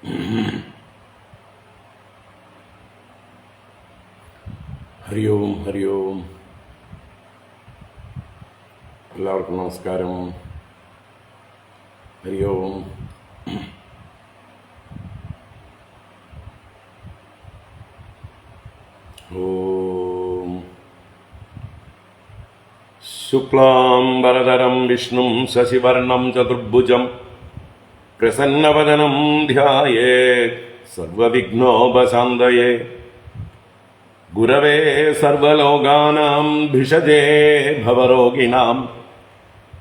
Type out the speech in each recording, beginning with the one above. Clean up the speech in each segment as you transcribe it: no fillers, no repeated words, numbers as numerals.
ഹരി ഓം ഹരി ഓം. എല്ലാവർക്കും നമസ്കാരം. ഹരി ഓം. ഓം ശുക്ലാംബരധരം വിഷ്ണും ശശിവർണം ചതുർഭുജം പ്രസന്നവദനം ധ്യായേത് സർവവിഘ്നോപശാന്തയേ. ഗുരവേ സർവലോകാനാം ഭിഷജേ ഭവരോഗിണാം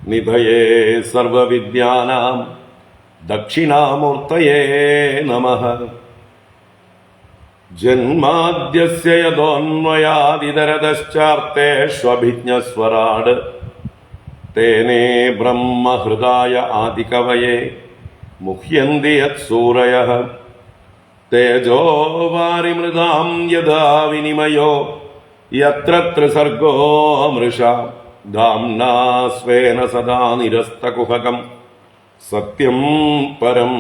നിധയേ സർവവിദ്യാനാം ദക്ഷിണാമൂർത്തയേ നമഃ. ജന്മാദ്യസ്യ യതോന്മയാദിതരതശ്ചാർത്തേഷ്വഭിജ്ഞസ്വരാട് തേനേ ബ്രഹ്മഹൃദായ ആദികവയേ മുഹ്യന്തി യത്സൂരയഃ. തേജോ വാരിമൃതാം യഥാ വിനിമയോ യത്ര ത്രിസർഗോ മൃഷാ ധാംനാ സ്വേന സദാ നിരസ്തകുഹകം സത്യം പരം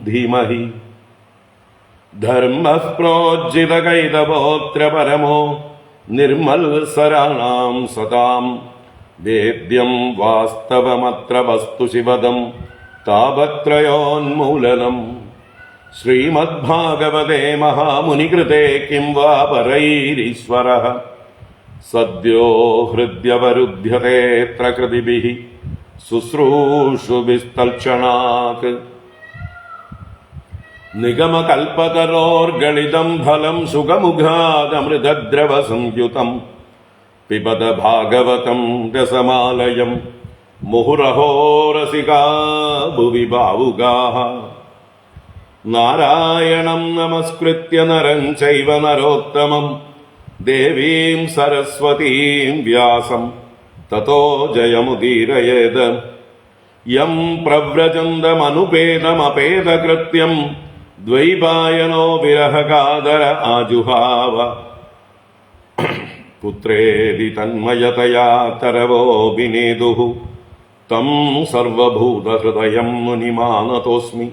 ധീമഹി. ധർമ്മഃ പ്രോജ്ജിതകൈതവോത്ര പരമോ നിർമത്സരാണാം സതാം വേദ്യം വാസ്തവമത്ര വസ്തു ശിവദം താപത്രയോന്മൂലനം. ശ്രീമദ്ഭാഗവതേ മഹാമുനികൃതേ കിം വാ പരൈരീശ്വരഃ സദ്യോ ഹൃദ്യവരുധ്യതേത്ര കൃതിഭിഃ ശുശ്രൂഷുഭിസ്തൽക്ഷണാത്. നിഗമകൽപതരോർഗളിതം ഫലം സുഖമുഖാദമൃതദ്രവ സംയുതം പിബത ഭാഗവതം രസമാലയം മുഹുരഹോ രസികാ ഭുവി ഭാവുകാഃ. നാരായണം നമസ്കൃത്യ നരം ചൈവ നരോത്തമം ദേവീം സരസ്വതീം വ്യാസം തതോ ജയമുദീരയേത്. യം പ്രവ്രജന്തമനുപേതമപേതകൃത്യം ദ്വൈപായനോ വിരഹകാതര ആജുഹാവ. പുത്രേതി തന്മയതയാ തരവോഭിനേദുഃ തം സർവഭൂതഹൃദയം മുനിമാനതോസ്മി.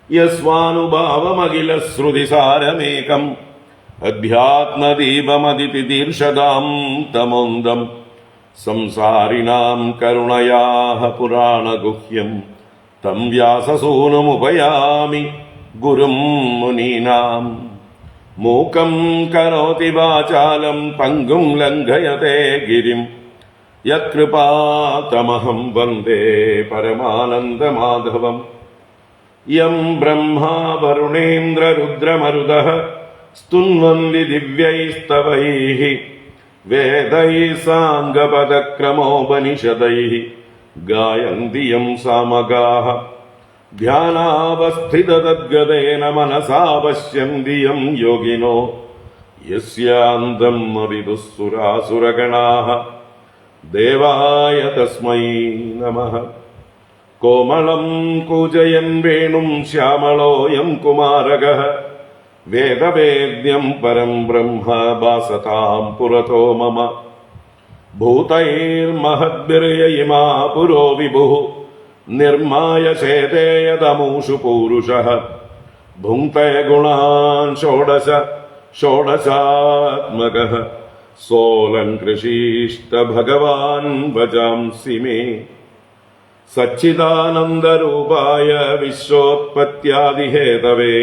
യസ്വാനുഭാവമഖിലശ്രുതിസാരമേകം അധ്യാത്മദീപമതിതിദീർഷതാം തമോന്തം സംസാരിണാം കരുണയാഃ പുരാണഗുഹ്യം തം വ്യാസസൂനുമുപയാമി ഗുരും മുനീനാം. മൂകം കരോതി വാചാലം പങ്കും ലംഘയത്തെ ഗിരിം യത്കൃപാതമഹം വന്ദേ പരമാനന്ദമാധവം. യം ബ്രഹ്മാ വരുണേന്ദ്രരുദ്രമരുതഃ സ്തുന്വന്തി ദിവ്യൈസ്തവൈഃ വേദൈഃ സാംഗപദക്രമോപനിഷദൈഃ ഗായന്തി യം സാമഗാഃ. ധ്യാനാവസ്ഥിതതദ്ഗതേന മനസാ പശ്യന്തി യം യോഗിനോ യസ്യാന്തം അവിദുഃസുരാസുരഗണാഃ. ദേവായ തസ്മൈ നമഃ. കോമളം കൂജയൻ വേണും ശ്യാമളോയം കുമാരകഃ വേദവേദ്യം പരം ബ്രഹ്മ ഭാസതാം പുരതോ മമ. ഭൂതൈർമഹദ്ഭിർയയിമാ പുരോ വിഭുഃ നിർമായ ചേതേയതമൂഷു പൂരുഷഃ. ഭുങ്ക്തേ ഗുണാൻ ഷോഡശ ഷോഡശാത്മകഃ സോലങ്കൃഷീഷ്ട ഭഗവാൻ വചാംസി മേ. സച്ചിദാനന്ദരൂപായ വിശ്വോത്പത്യാദിഹേതവേ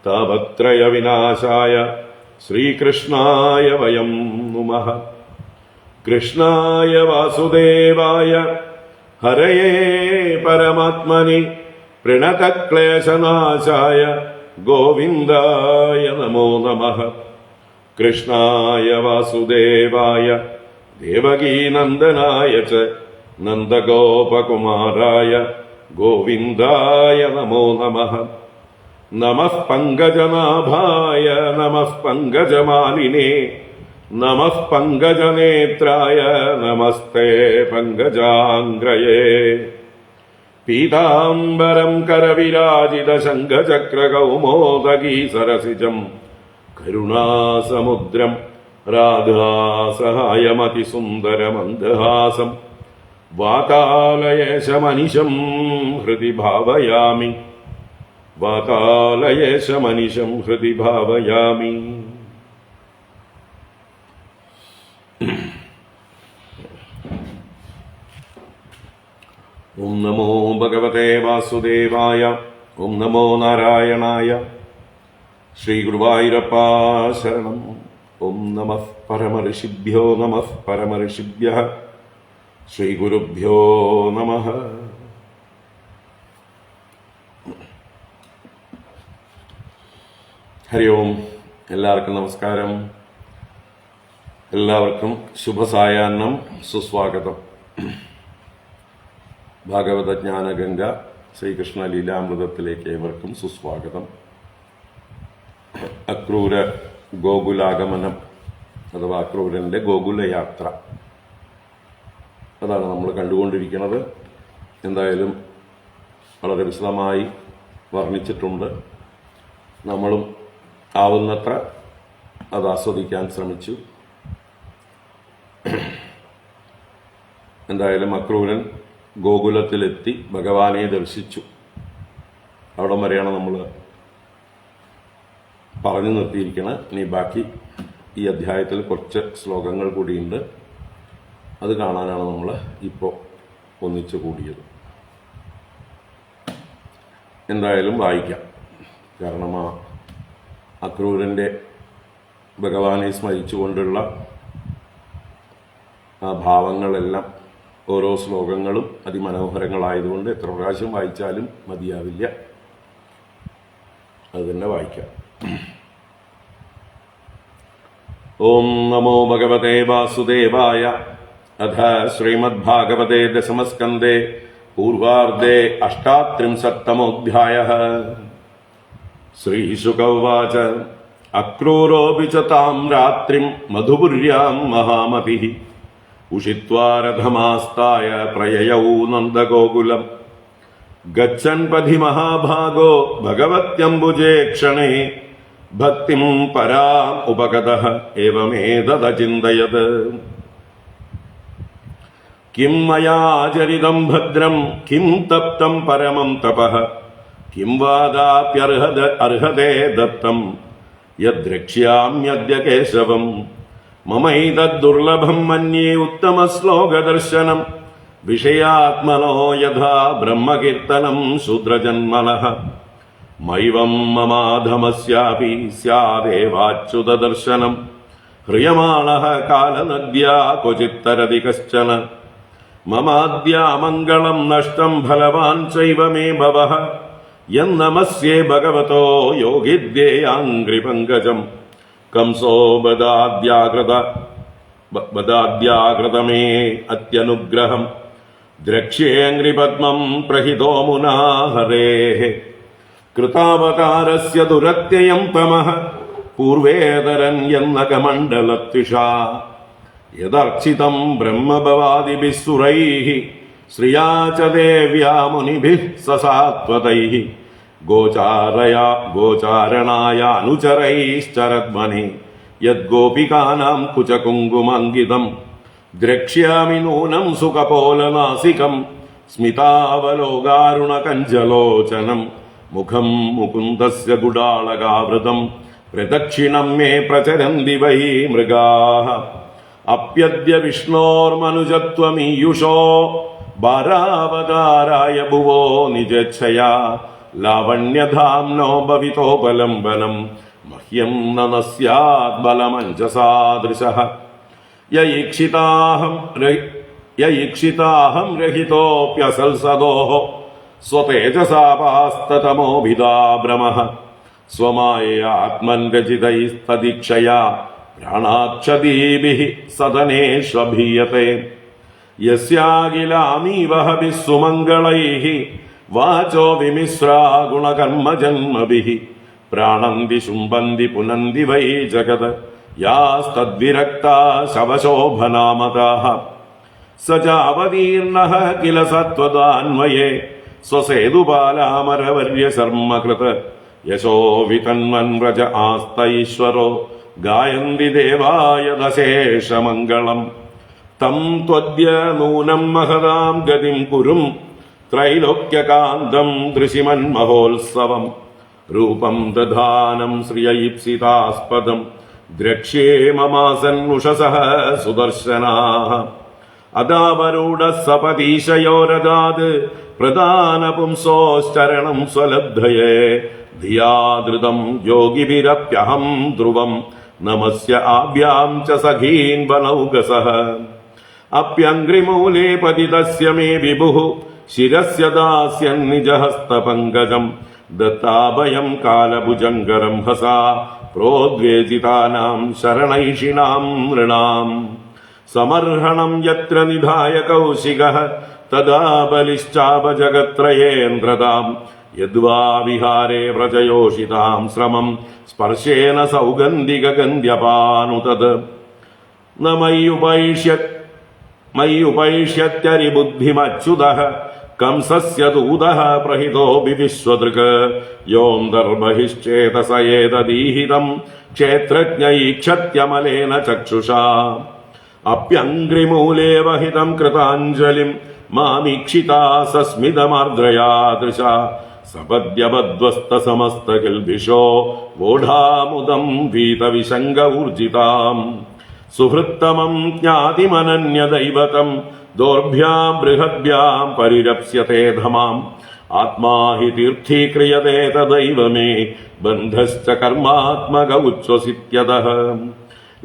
താപത്രയ വിനാശായ ശ്രീകൃഷ്ണായ വയം നുമഃ. കൃഷ്ണായ വാസുദേവായ ഹരയേ പരമാത്മനി പ്രണതക്ലേശനാശായ ഗോവിന്ദായ നമോ നമഃ. കൃഷ്ണായ വാസുദേവായ ദേവകീനന്ദനായ ച നന്ദഗോപകുമാരായ ഗോവിന്ദായ നമോ നമഃ. നമഃ പങ്കജനാഭായ നമഃ പങ്കജമാലിനേ നമഃ പങ്കജനേത്രായ നമസ്തേ പങ്കജാംഗ്രയേ. പീതാംബരം കരവിരാജിത ശംഖചക്രകൗമോദഗീ സരസിജം കരുണാസമുദ്രം രാധാസഹായമതിസുന്ദരമന്ദഹാസം വാതാലയേശമനിശം ഹൃദി ഭാവയാമി. വാതാലയേശമനിശം ഹൃദി ഭാവയാമി. ഓം നമോ ഭഗവതേ വാസുദേവായ. ഓം നമോ നാരായണായ. ശ്രീ ഗുരുവായൂരപ്പ ശരണം. ഓം നമഃ പരമഋഷിഭ്യോ നമഃ പരമഋഷിഭ്യഃ. ശ്രീ ഗുരുഭ്യോ നമഃ. ഹരി ഓം. എല്ലാവർക്കും നമസ്കാരം. എല്ലാവർക്കും ശുഭസായാഹ്നം, സുസ്വാഗതം. ഭാഗവതജ്ഞാനഗംഗ ശ്രീകൃഷ്ണ ലീലാമൃതത്തിലേക്ക് ഏവർക്കും സുസ്വാഗതം. അക്രൂര ഗോകുലാഗമനം അഥവാ അക്രൂരന്റെ ഗോകുലയാത്ര, അതാണ് നമ്മൾ കണ്ടുകൊണ്ടിരിക്കുന്നത്. എന്തായാലും വളരെ വിശദമായി വർണ്ണിച്ചിട്ടുണ്ട്. നമ്മളും ആവുന്നത്ര അത് ആസ്വദിക്കാൻ ശ്രമിച്ചു. എന്തായാലും അക്രൂരൻ ഗോകുലത്തിലെത്തി ഭഗവാനെ ദർശിച്ചു. അവിടം വരെയാണ് നമ്മൾ പറഞ്ഞു നിർത്തിയിരിക്കുന്നത്. ഇനി ബാക്കി ഈ അധ്യായത്തിൽ കുറച്ച് ശ്ലോകങ്ങൾ കൂടിയുണ്ട്. അത് കാണാനാണ് നമ്മൾ ഇപ്പോൾ ഒന്നിച്ചു കൂടിയത്. എന്തായാലും വായിക്കാം. കാരണം ആ അക്രൂരൻ്റെ ഭഗവാനെ സ്മരിച്ചുകൊണ്ടുള്ള ആ ഭാവങ്ങളെല്ലാം ഓരോ ശ്ലോകങ്ങളും അതിമനോഹരങ്ങളായതുകൊണ്ട് എത്ര പ്രാവശ്യം വായിച്ചാലും മതിയാവില്ല. അത് തന്നെ വായിക്കാം. ഓം നമോ ഭഗവതേ വാസുദേവായ. അഥ ശ്രീമദ്ഭാഗവതേ ദശമസ്കന്ധേ പൂർവാർദ്ധേ 38-തമോऽധ്യായഃ. ശ്രീശുക ഉവാച. അക്രൂരോऽപി ച താം രാത്രിം മധുപുര്യാം മഹാമതിഃ ഉഷിത്വാ രഥമാസ്തായ പ്രയയൗ നന്ദഗോകുലം. ഗച്ഛൻ പഥി മഹാഭാഗോ ഭഗവത്യംബുജേ ക്ഷണേ ഭക്തിം പരാം ഉപഗതഃ ഏവമേതദചിന്തയത്. കിം മയാ ചരിതം ഭദ്രം കിം തപ്തം പരമം തപഃ കിം വാദാപ്യർഹതേ ദത്തം യദ്രക്ഷ്യാമ്യദ്യ കേശവം. മമൈതദ്ദുർലഭം മന്യേ ഉത്തമശ്ലോകദർശനം വിഷയാത്മനോ യഥാ ബ്രഹ്മകീർത്തനം ശൂദ്രജന്മനഃ. മൈവം മമാധമസ്യാപി സ്യാദേവാച്യുതദർശനം ഹ്രിയമാണഃ കാലനദ്യാ ക്വചിത്തരതി കശ്ചന. മമാദ്യാമംഗളം നഷ്ടം ഫലവാൻ ചൈവ മേ ഭവഃ യന്നമസ്യേ ഭഗവതോ യോഗിദ്യേയാംഘ്രിപങ്കജം. കംസോ ബദാദ്യാകൃതമേ അത്യനുഗ്രഹം ദ്രക്ഷ്യേംഘ്രിപദ്മം പ്രഹിതോ മുനാ ഹരേഃ. കൃതാവതാരസ്യ ദുരത്യയം തമഃ പൂർവേതരൻ യന്നകമണ്ഡലത്വിഷാ. യദർച്ചിതം ബ്രഹ്മഭവാദിഭിഃ സുരൈഃ ശ്രിയാ ച ദേവ്യാ മുനിഭിഃ സസാത്വതൈഃ. ഗോചാരണായ അനുചരൈശ്ചരദ്മനി യദ്ഗോപികാനാം കുചകുങ്കുമംഗിതം. ദ്രക്ഷ്യാമി നൂനം സുഖപോലനാസികം സ്മിതാവലോകാരുണകഞ്ചലോചനം. മുഖം മുകുന്ദസ്യ ഗുഡാളകാവൃതം പ്രദക്ഷിണം മേ പ്രചരന്തി വൈ മൃഗാഃ. അപ്യദ്യ വിഷ്ണോർമനുജത്വമീയുഷോ ഭാരാവതാരായ ഭുവോ നിജച്ഛയാ. ലാവണ്യധാംനോ ഭവിതോപലംബനം മഹ്യം ന സ്യാദ് ബലമഞ്ജസാദൃശഃ. യൈക്ഷിതാഹം രഹിതോപ്യസൽസദോഃ സ്വതേജസാപാസ്തതമോഭിതാഭ്രമഃ. സ്വമായയാത്മൻ രചിതൈസ്തദീക്ഷയാ പ്രാണാക്ഷദീഭിഃ സദനേഷ്വഭീയത്തെ. യസ്യാഖിലാമീവഹഭിः സുമംഗളൈഃ വാചോ വിമിശ്രാ ഗുണകർമ്മജന്മഭിः. പ്രാണന്തി ശുംഭന്തി പുനന്തി വൈ ജഗത് യാസ്തദ്വിരക്താ ശവശോഭനാമതാഃ. സ ചാവതീർണഃ കില സത്വദാന്വയേ സ്വസേതുപാലാമരവർയശർമ്മകൃത്. യശോ വിതന്വൻ വ്രജ ആസ്തൈശ്വരോ ഗായന്തി ദേവായ ദശേഷമംഗളം. തം ത്വദ്യ നൂനം മഹതാം ഗതിം കുരും ത്രൈലോക്യകാന്തം ദൃശിമൻ മഹോത്സവം. രൂപം ദധാനം ശ്രിയൈപ്സിതാസ്പദം ദ്രക്ഷ്യേ മമാസന്നുഷസഃ സുദർശനാഃ അദാവരൂഢ സപതീശയോരദാത് പ്രധാന പുംസോശ്ചരണം സ്വലബ്ധയേ ധിയാദൃതം യോഗിഭിരപ്യഹം ധ്രുവം നമസ്യ ആഭ്യാം ച സഖീൻ വനൗകസഃ അപ്യംഗ്രിമൂലേ പതിതസ്യ മേ വിഭുഃ ശിരസ്യ ദാസ്യൻ നിജഹസ്തപങ്കജം ദത്താഭയം കാലഭുജങ്കരം ഹസാ പ്രോദ്വേജിതാനാം ശരണൈഷിണാം നൃണാം സമർഹണം യത്ര നിധായ കൗശികഃ തദാ ബലിശ്ചാപജഗത്രയേന്ദ്രതാം യദ്വാ വിഹാരേ വ്രജയോഷിതാം ശ്രമം സ്പർശേന സൗഗന്ധികഗന്ധ്യപാനുതത് ന മയ്യുപൈഷ്യത്യരിബുദ്ധിമച്യുതഃ കംസസ്യ ദൂതഃ പ്രഹിതോ വിവിശ്വദൃക് യോന്തർബഹിശ്ചേതസ ഏതദീഹിതം ക്ഷേത്രജ്ഞൈക്ഷത്യമലേന ചക്ഷുഷാ അപ്യംഗ്രിമൂലേ വഹിതം കൃതാഞ്ജലിം മാമീക്ഷിതാ സസ്മിതമാർദ്രയാ ദൃശ സപദ്യബദ്ധ്വസ്തസമസ്തകിൽഭിഷോ വോഢാമുദം വീതവിശങ്ക ഊർജിതാം സുഹൃത്തമം ജ്ഞാതിമനന്യദൈവതം ദോർഭ്യാം ബൃഹദ്ഭ്യാം പരിരപ്സ്യത്തെ ധമാം ആത്മാ ഹി തീർത്ഥീക്രിയതേ തദൈവമേ ബന്ധശ്ച കർമാത്മക ഉച്ഛ്വസിത്യതഃ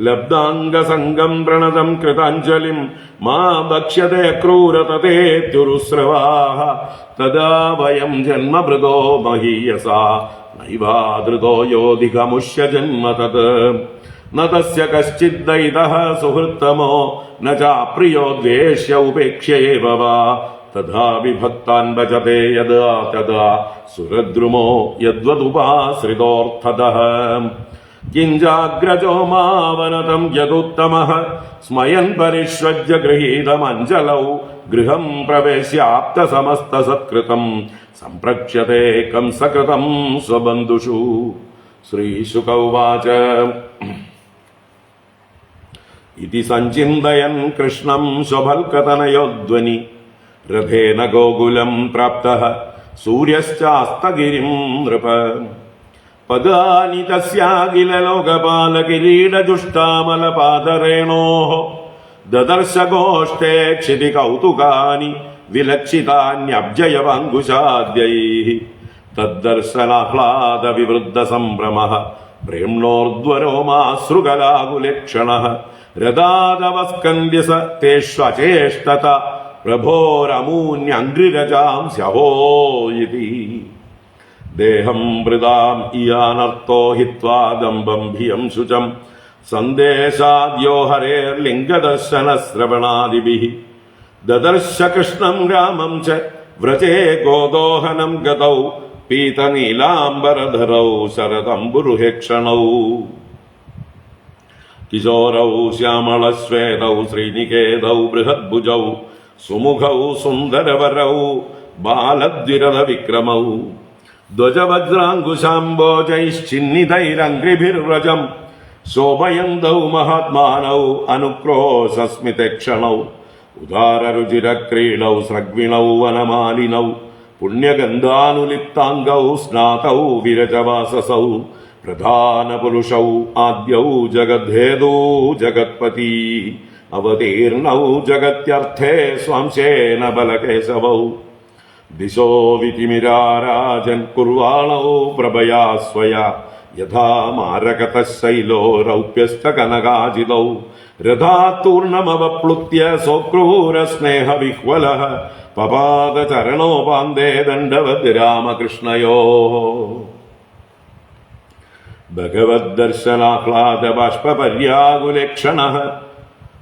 ലബ്ധാംഗസംഗം പ്രണതം കൃതാഞ്ജലിം മാ ഭക്ഷ്യത്തെ ക്രൂരതതേത്യുരുസ്രവാഃ തദാ വയം ജന്മഭൃതോ മഹീയസാ നൈവാധൃതോ യോധികമുഷ്യ ജന്മ തത് ന തസ്യ കശ്ചിദ്ദൈതഃ സുഹൃത്തമോ ന ചാപ്രിയോ ദ്വേഷ്യ ഉപേക്ഷ്യേവ വാ തഥാ വിഭക്താൻ ഭജത്തെ യദാ തദാ സുരദ്രുമോ യദ്വദുപാശ്രിതോർത്ഥതഃ കിഞ്ചാഗ്രജോ മാവനതം യദുത്തമഃ സ്മയൻ പരിഷ്വജ്യ ഗൃഹീതമഞ്ജലൗ ഗൃഹം പ്രവേശ്യാപ്തസമസ്തസത്കൃതം സംപ്രക്ഷ്യത്തെ കംസകൃതം സ്വബന്ധുഷു. ശ്രീശുക ഉവാച ഇതി സഞ്ചിന്തയൻ കൃഷ്ണം സ്വഭൽകതനയോധ്വനി രഥേന ഗോകുലം പ്രാപ്തഃ സൂര്യശ്ചാസ്തഗിരിം നൃപ പദാനി തസ്യാഖില ലോകപാലകിരീടജുഷ്ടാമലപാദരേണോഃ ദദർശ ഗോഷ്ഠേ ക്ഷിതി കൗതുകാനി വിലക്ഷിതാന്യബ്ജയവാങ്കുശാദ്യൈഃ തദ്ദർശനാഹ്ലാദ വിവൃദ്ധ സംഭ്രമഃ പ്രേംണോർധ്വരോമാശ്രുകലാകുലക്ഷണഃ രഥാദവസ്കന്ദ്യ സ തേഷ്വചേഷ്ടത പ്രഭോരമൂന്യംഗ്രിരജാം സ്യഹോ ഇതി ദേഹം മൃതാം ഇയാനർത്തോ ഹിത്വാ ദമ്പം ഭിയം ശുചം സന്ദേശാദ്യോ ഹരേർലിംഗദർശന ശ്രവണാദിഭിഃ ദദർശ കൃഷ്ണം രാമം ച വ്രജേ ഗോദോഹനം ഗതൗ പീതനീലാംബരധരൗ ശരതംബുരുഹേക്ഷണൗ കിശോരൗ ശ്യാമളശ്വേതൗ ശ്രീനികേതൗ ബൃഹദ്ഭുജൗ സുമുഖൗ സുന്ദരവരൗ ബാലദ്വിരഥ വിക്രമൗ ധ്വജവജ്രാങ്കുശാംബോജൈശ്ചിന്നിതൈരംഘ്രിഭിർവ്രജം ശോഭയന്തൗ മഹാത്മാനൗ അനുക്രോശസ്മിതക്ഷണൗ ഉദാരരുചിരക്രീഡൗ സ്രഗ്വിണൗ വനമാലിനൗ പുണ്യഗന്ധാനുലിപ്താംഗൗ സ്നാതൗ വിരജവാസസൗ പ്രധാനപുരുഷൗ ആദ്യൗ ജഗദ്ധേതൂ ജഗത്പതി അവതീർണൗ ജഗത്യർത്ഥേ സ്വാംശേന ബലകേശവൗ ദിശോ വിതിമിരാരാജൻ കുർവാണൗ പ്രഭയാ സ്വയാ യഥാ മാരകതഃ ശൈലോ രൗപ്യശ്ച കനകാജിതൗ രഥാത്തൂർണമവപ്ലുത്യ സ്വക്രൂരസ്നേഹവിഹ്വലഃ പപാദചരണോപാന്തേ ദണ്ഡവദ് രാമകൃഷ്ണയോഃ ഭഗവദ്ദർശനാഹ്ലാദ ബാഷ്പപര്യാകുലേക്ഷണഃ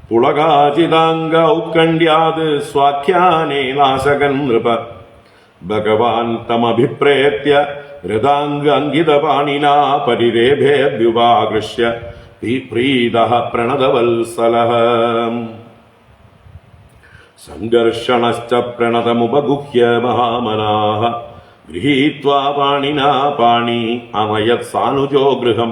പുളകാചിതാംഗ ഔത്കണ്ഠ്യാത് സ്വാഖ്യാനേ നാശകൻ നൃപ ഭഗവാൻ തമഭിപ്രേത്യ രഥാംഗാങ്കിതപാണിനാ പരിരേഭേദ്യുപാകൃഷ്യ പ്രീതഃ പ്രണതവത്സലഃ സംഘർഷണശ്ച പ്രണതമുപഗുഹ്യ മഹാമനാഃ ഗൃഹീത്വാ പാണിനാ പാണി അമയത് സാനുജോ ഗൃഹം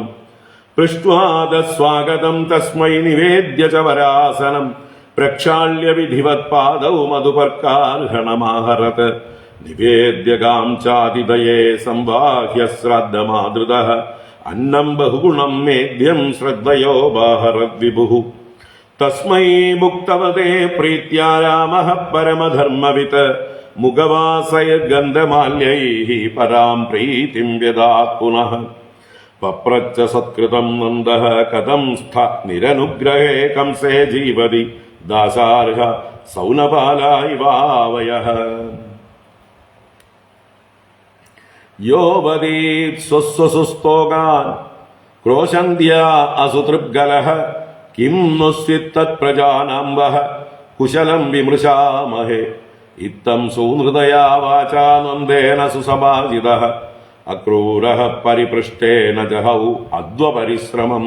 പൃഷ്ട്വാദസ്വാഗതം തസ്മൈ നിവേദ്യ ച വരാസനം പ്രക്ഷാള്യ വിധിവത് പാദൗ മധുപർക്കാർഹണമാഹരത് നിവേദ്യകാം ചാതിദയേ സംവാഹ്യ ശ്രാദ്ധമാതൃതഃ അന്നം ബഹുഗുണം മേദ്യം ശ്രദ്ധയോ ബാഹരദ്വിഭുഃ തസ്മൈ മുക്തവതേ പ്രീത്യാ രാമഃ പരമധർമ്മവിത് മുഖവാസയഗന്ധമാല്യൈഃ പരാം പ്രീതിം വ്യദാത് പുനഃ പപ്രച്ഛ സത്കൃതം നന്ദഃ കഥം സ്ഥ നിരനുഗ്രഹേ കംസേ ജീവതി ദാസാർഹ സൗനപാലായിവാവയഃ യോവദീത് സ്വസ്വസുസ്തോകാൻ ക്രോശന്ത്യാ അസുതൃപ്ഗലഃ കിം നുസ്വിത്തത് പ്രജാനാംബഃ കുശലം വിമൃശാമഹേ ഇത്തം സൂനൃതയാ വാചാ നന്ദേന സുസഭാജിതഃ അക്രൂരഃ പരിപൃഷ്ടേന ജഹൗ അദ്വപരിശ്രമം.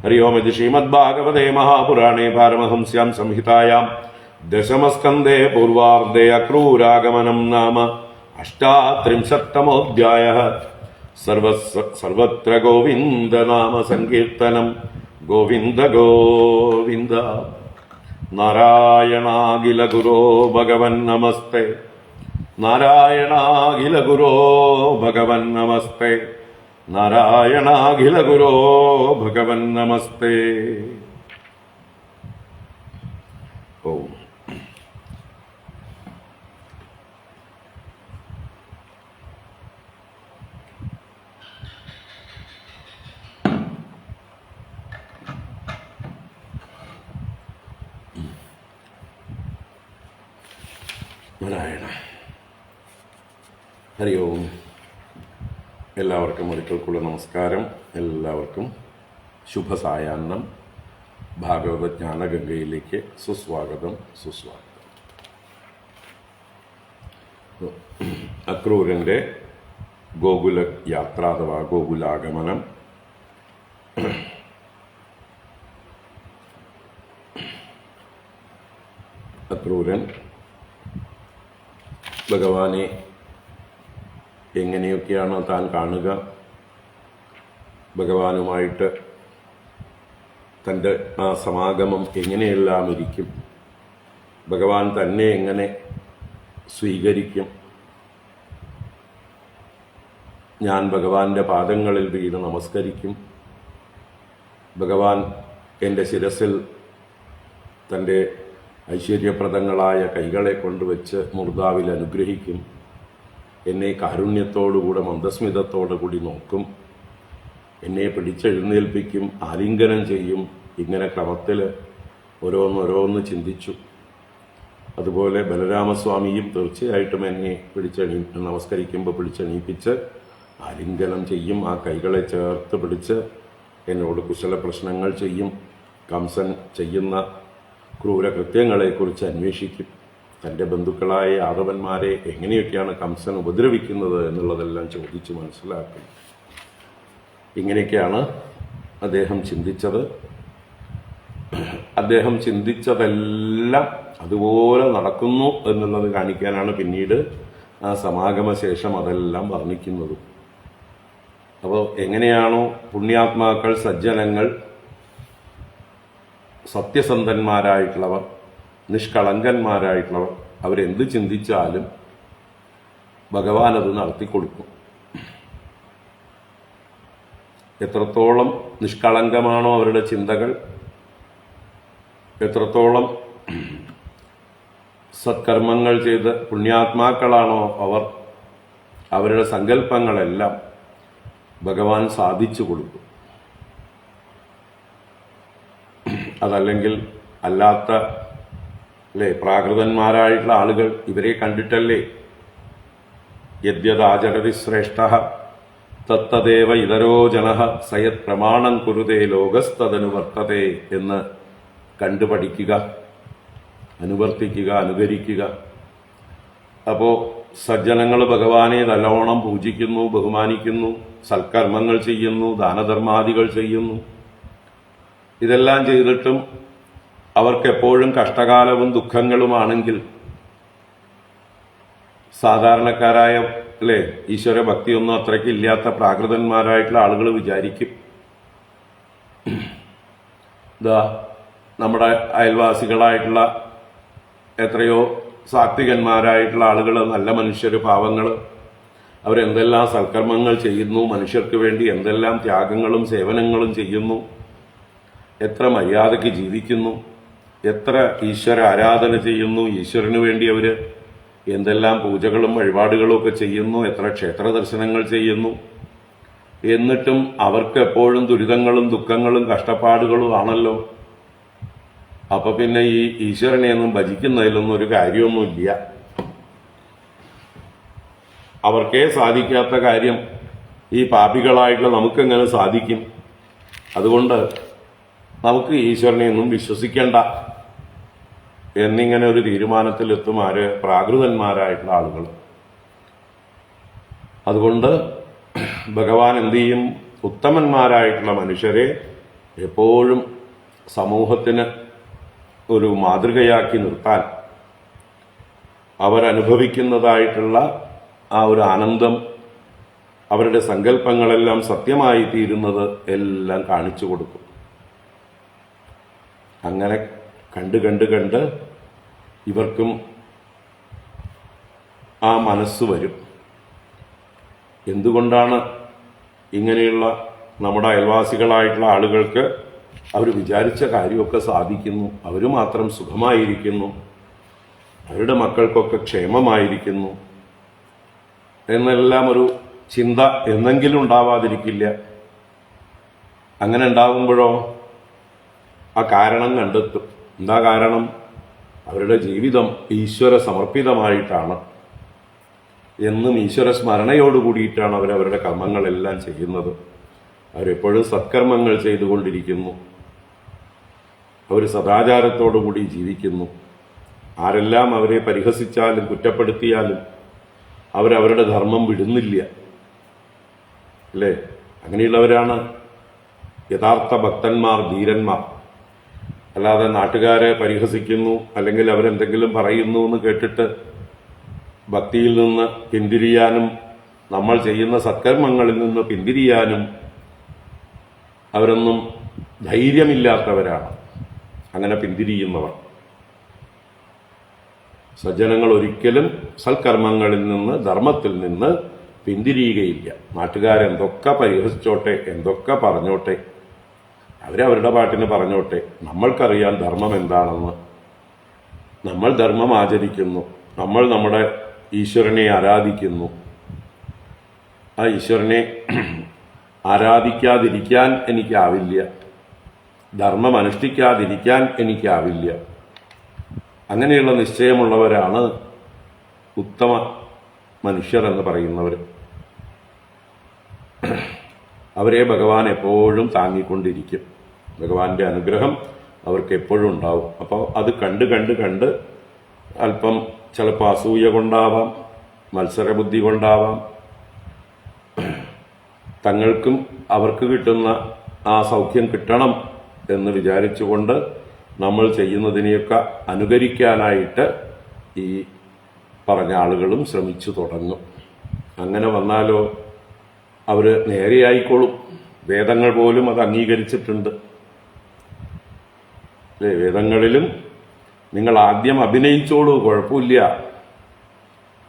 ഹരി ഓം. ഇത് ശ്രീമദ്ഭാഗവതേ മഹാപുരാണേ പാരമഹംസ്യാം സംഹിതായാം ദശമസ്കന്ധേ പൂർവാർദ്ധേ അക്രൂരാഗമനം നാമ അഷ്ടാത്രിംശത്തമോऽധ്യായഃ. സർവത്ര ഗോവിന്ദനാമ സങ്കീർത്തനം. ഗോവിന്ദ ഗോവിന്ദ. നാരായണാഖില ഗുരോ ഭഗവൻ നമസ്തേ. നാരായണാഖില ഗുരോ ഭഗവൻ നമസ്തേ. നാരായണാഖില ഗുരോ ഭഗവൻ നമസ്തേ. ഓം. നാരായണ. ഹരി ഓം. എല്ലാവർക്കും ഒരിക്കൽക്കുള്ള നമസ്കാരം. എല്ലാവർക്കും ശുഭസായാഹ്നം. ഭാഗവത ജ്ഞാനഗംഗയിലേക്ക് സുസ്വാഗതം. സുസ്വാഗതം. അക്രൂരൻ്റെ ഗോകുല യാത്ര അഥവാ ഗോകുലാഗമനം. അക്രൂരൻ ഭഗവാനെ എങ്ങനെയൊക്കെയാണ് താൻ കാണുക, ഭഗവാനുമായിട്ട് തൻ്റെ ആ സമാഗമം എങ്ങനെയെല്ലാം ഇരിക്കും, ഭഗവാൻ തന്നെ എങ്ങനെ സ്വീകരിക്കും, ഞാൻ ഭഗവാന്റെ പാദങ്ങളിൽ വീണ് നമസ്കരിക്കും, ഭഗവാൻ എൻ്റെ ശിരസിൽ തൻ്റെ ഐശ്വര്യപ്രദങ്ങളായ കൈകളെ കൊണ്ടുവച്ച് മൂർധാവിൽ അനുഗ്രഹിക്കും, എന്നെ കാരുണ്യത്തോടുകൂടെ മന്ദസ്മിതത്തോടുകൂടി നോക്കും, എന്നെ പിടിച്ചെഴുന്നേൽപ്പിക്കും, ആലിംഗനം ചെയ്യും. ഇങ്ങനെ ക്രമത്തിൽ ഓരോന്നോരോന്ന് ചിന്തിച്ചു. അതുപോലെ ബലരാമസ്വാമിയും തീർച്ചയായിട്ടും എന്നെ നമസ്കരിക്കുമ്പോൾ പിടിച്ചെണീപ്പിച്ച് ആലിംഗനം ചെയ്യും, ആ കൈകളെ ചേർത്ത് പിടിച്ച് എന്നോട് കുശല പ്രശ്നങ്ങൾ ചെയ്യും. കംസൻ ചെയ്യുന്ന ക്രൂരകൃത്യങ്ങളെക്കുറിച്ച് അന്വേഷിക്കും. തൻ്റെ ബന്ധുക്കളായ യാദവന്മാരെ എങ്ങനെയൊക്കെയാണ് കംസൻ ഉപദ്രവിക്കുന്നത് എന്നുള്ളതെല്ലാം ചോദിച്ച് മനസ്സിലാക്കും. ഇങ്ങനെയൊക്കെയാണ് അദ്ദേഹം ചിന്തിച്ചത്. അദ്ദേഹം ചിന്തിച്ചതെല്ലാം അതുപോലെ നടക്കുന്നു എന്നുള്ളത് കാണിക്കാനാണ് പിന്നീട് ആ സമാഗമ ശേഷം അതെല്ലാം വർണ്ണിക്കുന്നത്. അപ്പോൾ എങ്ങനെയാണോ പുണ്യാത്മാക്കൾ, സജ്ജനങ്ങൾ, സത്യസന്ധന്മാരായിട്ടുള്ളവർ, നിഷ്കളങ്കന്മാരായിട്ടുള്ളവർ അവരെന്ത് ചിന്തിച്ചാലും ഭഗവാൻ അത് നടത്തിക്കൊടുക്കും. എത്രത്തോളം നിഷ്കളങ്കമാണോ അവരുടെ ചിന്തകൾ, എത്രത്തോളം സത്കർമ്മങ്ങൾ ചെയ്ത് പുണ്യാത്മാക്കളാണോ അവർ, അവരുടെ സങ്കല്പങ്ങളെല്ലാം ഭഗവാൻ സാധിച്ചു കൊടുക്കും. അതല്ലെങ്കിൽ അല്ലാത്ത പ്രാകൃതന്മാരായിട്ടുള്ള ആളുകൾ ഇവരെ കണ്ടിട്ടല്ലേ യദ്യദാചരതി ശ്രേഷ്ഠ തത്തദേവ ഇതരോ ജനഃ സയത് പ്രമാണം കുരുതേ ലോകസ്തദനുവർത്തതേ എന്ന് കണ്ടുപഠിക്കുക, അനുവർത്തിക്കുക, അനുകരിക്കുക. അപ്പോൾ സജ്ജനങ്ങൾ ഭഗവാനെ നല്ലോണം പൂജിക്കുന്നു, ബഹുമാനിക്കുന്നു, സൽക്കർമ്മങ്ങൾ ചെയ്യുന്നു, ദാനധർമാദികൾ ചെയ്യുന്നു. ഇതെല്ലാം ചെയ്തിട്ടും അവർക്കെപ്പോഴും കഷ്ടകാലവും ദുഃഖങ്ങളുമാണെങ്കിൽ സാധാരണക്കാരായ ഈശ്വര ഭക്തിയൊന്നും അത്രയ്ക്ക് ഇല്ലാത്ത പ്രാകൃതന്മാരായിട്ടുള്ള ആളുകൾ വിചാരിക്കും, നമ്മുടെ അയൽവാസികളായിട്ടുള്ള എത്രയോ സാത്വികന്മാരായിട്ടുള്ള ആളുകൾ, നല്ല മനുഷ്യർ, പാവങ്ങൾ, അവരെന്തെല്ലാം സൽക്കർമ്മങ്ങൾ ചെയ്യുന്നു, മനുഷ്യർക്ക് വേണ്ടി എന്തെല്ലാം ത്യാഗങ്ങളും സേവനങ്ങളും ചെയ്യുന്നു, എത്ര മര്യാദയ്ക്ക് ജീവിക്കുന്നു, എത്ര ഈശ്വര ആരാധന ചെയ്യുന്നു, ഈശ്വരന് വേണ്ടി അവർ എന്തെല്ലാം പൂജകളും വഴിപാടുകളും ഒക്കെ ചെയ്യുന്നു, എത്ര ക്ഷേത്ര ദർശനങ്ങൾ ചെയ്യുന്നു. എന്നിട്ടും അവർക്ക് എപ്പോഴും ദുരിതങ്ങളും ദുഃഖങ്ങളും കഷ്ടപ്പാടുകളും ആണല്ലോ. അപ്പൊ പിന്നെ ഈ ഈശ്വരനെയൊന്നും ഭജിക്കുന്നതിലൊന്നും ഒരു കാര്യമൊന്നുമില്ല. അവർക്കേ സാധിക്കാത്ത കാര്യം ഈ പാപികളായിട്ടുള്ള നമുക്കെങ്ങനെ സാധിക്കും? അതുകൊണ്ട് നമുക്ക് ഈശ്വരനെയൊന്നും വിശ്വസിക്കേണ്ട എന്നിങ്ങനെ ഒരു തീരുമാനത്തിലെത്തും ആര്? പ്രാകൃതന്മാരായിട്ടുള്ള ആളുകൾ. അതുകൊണ്ട് ഭഗവാൻ എന്ത് ചെയ്യും? ഉത്തമന്മാരായിട്ടുള്ള മനുഷ്യരെ എപ്പോഴും സമൂഹത്തിന് ഒരു മാതൃകയാക്കി നിർത്താൻ, അവരനുഭവിക്കുന്നതായിട്ടുള്ള ആ ഒരു ആനന്ദം, അവരുടെ സങ്കല്പങ്ങളെല്ലാം സത്യമായി തീരുന്നത് എല്ലാം കാണിച്ചു കൊടുക്കും. അങ്ങനെ കണ്ട് കണ്ട് കണ്ട് ഇവർക്കും ആ മനസ്സ് വരും. എന്തുകൊണ്ടാണ് ഇങ്ങനെയുള്ള നമ്മുടെ അയൽവാസികളായിട്ടുള്ള ആളുകൾക്ക് അവർ വിചാരിച്ച കാര്യമൊക്കെ സാധിക്കുന്നു, അവർ മാത്രം സുഖമായിരിക്കുന്നു, അവരുടെ മക്കൾക്കൊക്കെ ക്ഷേമമായിരിക്കുന്നു എന്നെല്ലാം ഒരു ചിന്ത എന്നെങ്കിലും ഉണ്ടാവാതിരിക്കില്ല. അങ്ങനെ ഉണ്ടാകുമ്പോഴോ ആ കാരണം കണ്ടെത്തും. എന്താ കാരണം? അവരുടെ ജീവിതം ഈശ്വര സമർപ്പിതമായിട്ടാണ്. എന്നും ഈശ്വര സ്മരണയോടുകൂടിയിട്ടാണ് അവരവരുടെ കർമ്മങ്ങളെല്ലാം ചെയ്യുന്നത്. അവരെപ്പോഴും സത്കർമ്മങ്ങൾ ചെയ്തുകൊണ്ടിരിക്കുന്നു. അവർ സദാചാരത്തോടുകൂടി ജീവിക്കുന്നു. ആരെല്ലാം അവരെ പരിഹസിച്ചാലും കുറ്റപ്പെടുത്തിയാലും അവരവരുടെ ധർമ്മം വിടുന്നില്ല. അല്ലേ? അങ്ങനെയുള്ളവരാണ് യഥാർത്ഥ ഭക്തന്മാർ, ധീരന്മാർ. അല്ലാതെ നാട്ടുകാരെ പരിഹസിക്കുന്നു അല്ലെങ്കിൽ അവരെന്തെങ്കിലും പറയുന്നു എന്ന് കേട്ടിട്ട് ഭക്തിയിൽ നിന്ന് പിന്തിരിയാനും നമ്മൾ ചെയ്യുന്ന സത്കർമ്മങ്ങളിൽ നിന്ന് പിന്തിരിയാനും അവരൊന്നും ധൈര്യമില്ലാത്തവരാണ്. അങ്ങനെ പിന്തിരിയുന്നവർ. സജ്ജനങ്ങൾ ഒരിക്കലും സൽക്കർമ്മങ്ങളിൽ നിന്ന്, ധർമ്മത്തിൽ നിന്ന് പിന്തിരിയുകയില്ല. നാട്ടുകാരെന്തൊക്കെ പരിഹസിച്ചോട്ടെ, എന്തൊക്കെ പറഞ്ഞോട്ടെ, അവരവരുടെ പാട്ടിന് പറഞ്ഞോട്ടെ. നമ്മൾക്കറിയാം ധർമ്മം എന്താണെന്ന്. നമ്മൾ ധർമ്മം ആചരിക്കുന്നു, നമ്മൾ നമ്മുടെ ഈശ്വരനെ ആരാധിക്കുന്നു. ആ ഈശ്വരനെ ആരാധിക്കാതിരിക്കാൻ എനിക്കാവില്ല, ധർമ്മം അനുഷ്ഠിക്കാതിരിക്കാൻ എനിക്കാവില്ല. അങ്ങനെയുള്ള നിശ്ചയമുള്ളവരാണ് ഉത്തമ മനുഷ്യർ എന്ന് പറയുന്നവർ. അവരെ ഭഗവാൻ എപ്പോഴും താങ്ങിക്കൊണ്ടിരിക്കും. ഭഗവാന്റെ അനുഗ്രഹം അവർക്ക് എപ്പോഴും ഉണ്ടാവും. അപ്പോൾ അത് കണ്ട് കണ്ട് കണ്ട് അല്പം ചിലപ്പോൾ അസൂയ കൊണ്ടാവാം, മത്സരബുദ്ധി കൊണ്ടാവാം, തങ്ങൾക്കും അവർക്ക് കിട്ടുന്ന ആ സൗഖ്യം കിട്ടണം എന്ന് വിചാരിച്ചുകൊണ്ട് നമ്മൾ ചെയ്യുന്നതിനെയൊക്കെ അനുകരിക്കാനായിട്ട് ഈ പറഞ്ഞ ആളുകളും ശ്രമിച്ചു തുടങ്ങും. അങ്ങനെ വന്നാലോ അവർ നേരെയായിക്കോളും. വേദങ്ങൾ പോലും അത് അംഗീകരിച്ചിട്ടുണ്ട്. അല്ലേ? വേദങ്ങളിലും നിങ്ങൾ ആദ്യം അഭിനയിച്ചോളൂ, കുഴപ്പമില്ല,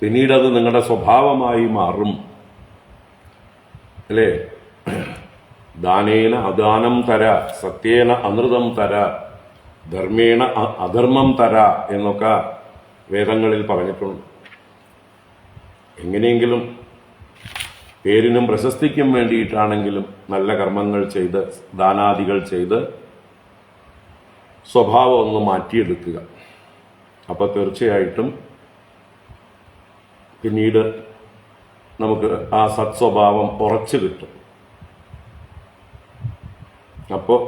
പിന്നീടത് നിങ്ങളുടെ സ്വഭാവമായി മാറും. അല്ലേ? ദാനേന അദാനം തര, സത്യേന അനൃതം തര, ധർമ്മേണ അധർമ്മം തര എന്നൊക്കെ വേദങ്ങളിൽ പറഞ്ഞിട്ടുണ്ട്. എങ്ങനെയെങ്കിലും പേരിനും പ്രശസ്തിക്കും വേണ്ടിയിട്ടാണെങ്കിലും നല്ല കർമ്മങ്ങൾ ചെയ്ത്, ദാനാദികൾ ചെയ്ത് സ്വഭാവം ഒന്ന് മാറ്റിയെടുക്കുക. അപ്പോൾ തീർച്ചയായിട്ടും പിന്നീട് നമുക്ക് ആ സത്സ്വഭാവം ഉറച്ചു കിട്ടും. അപ്പോൾ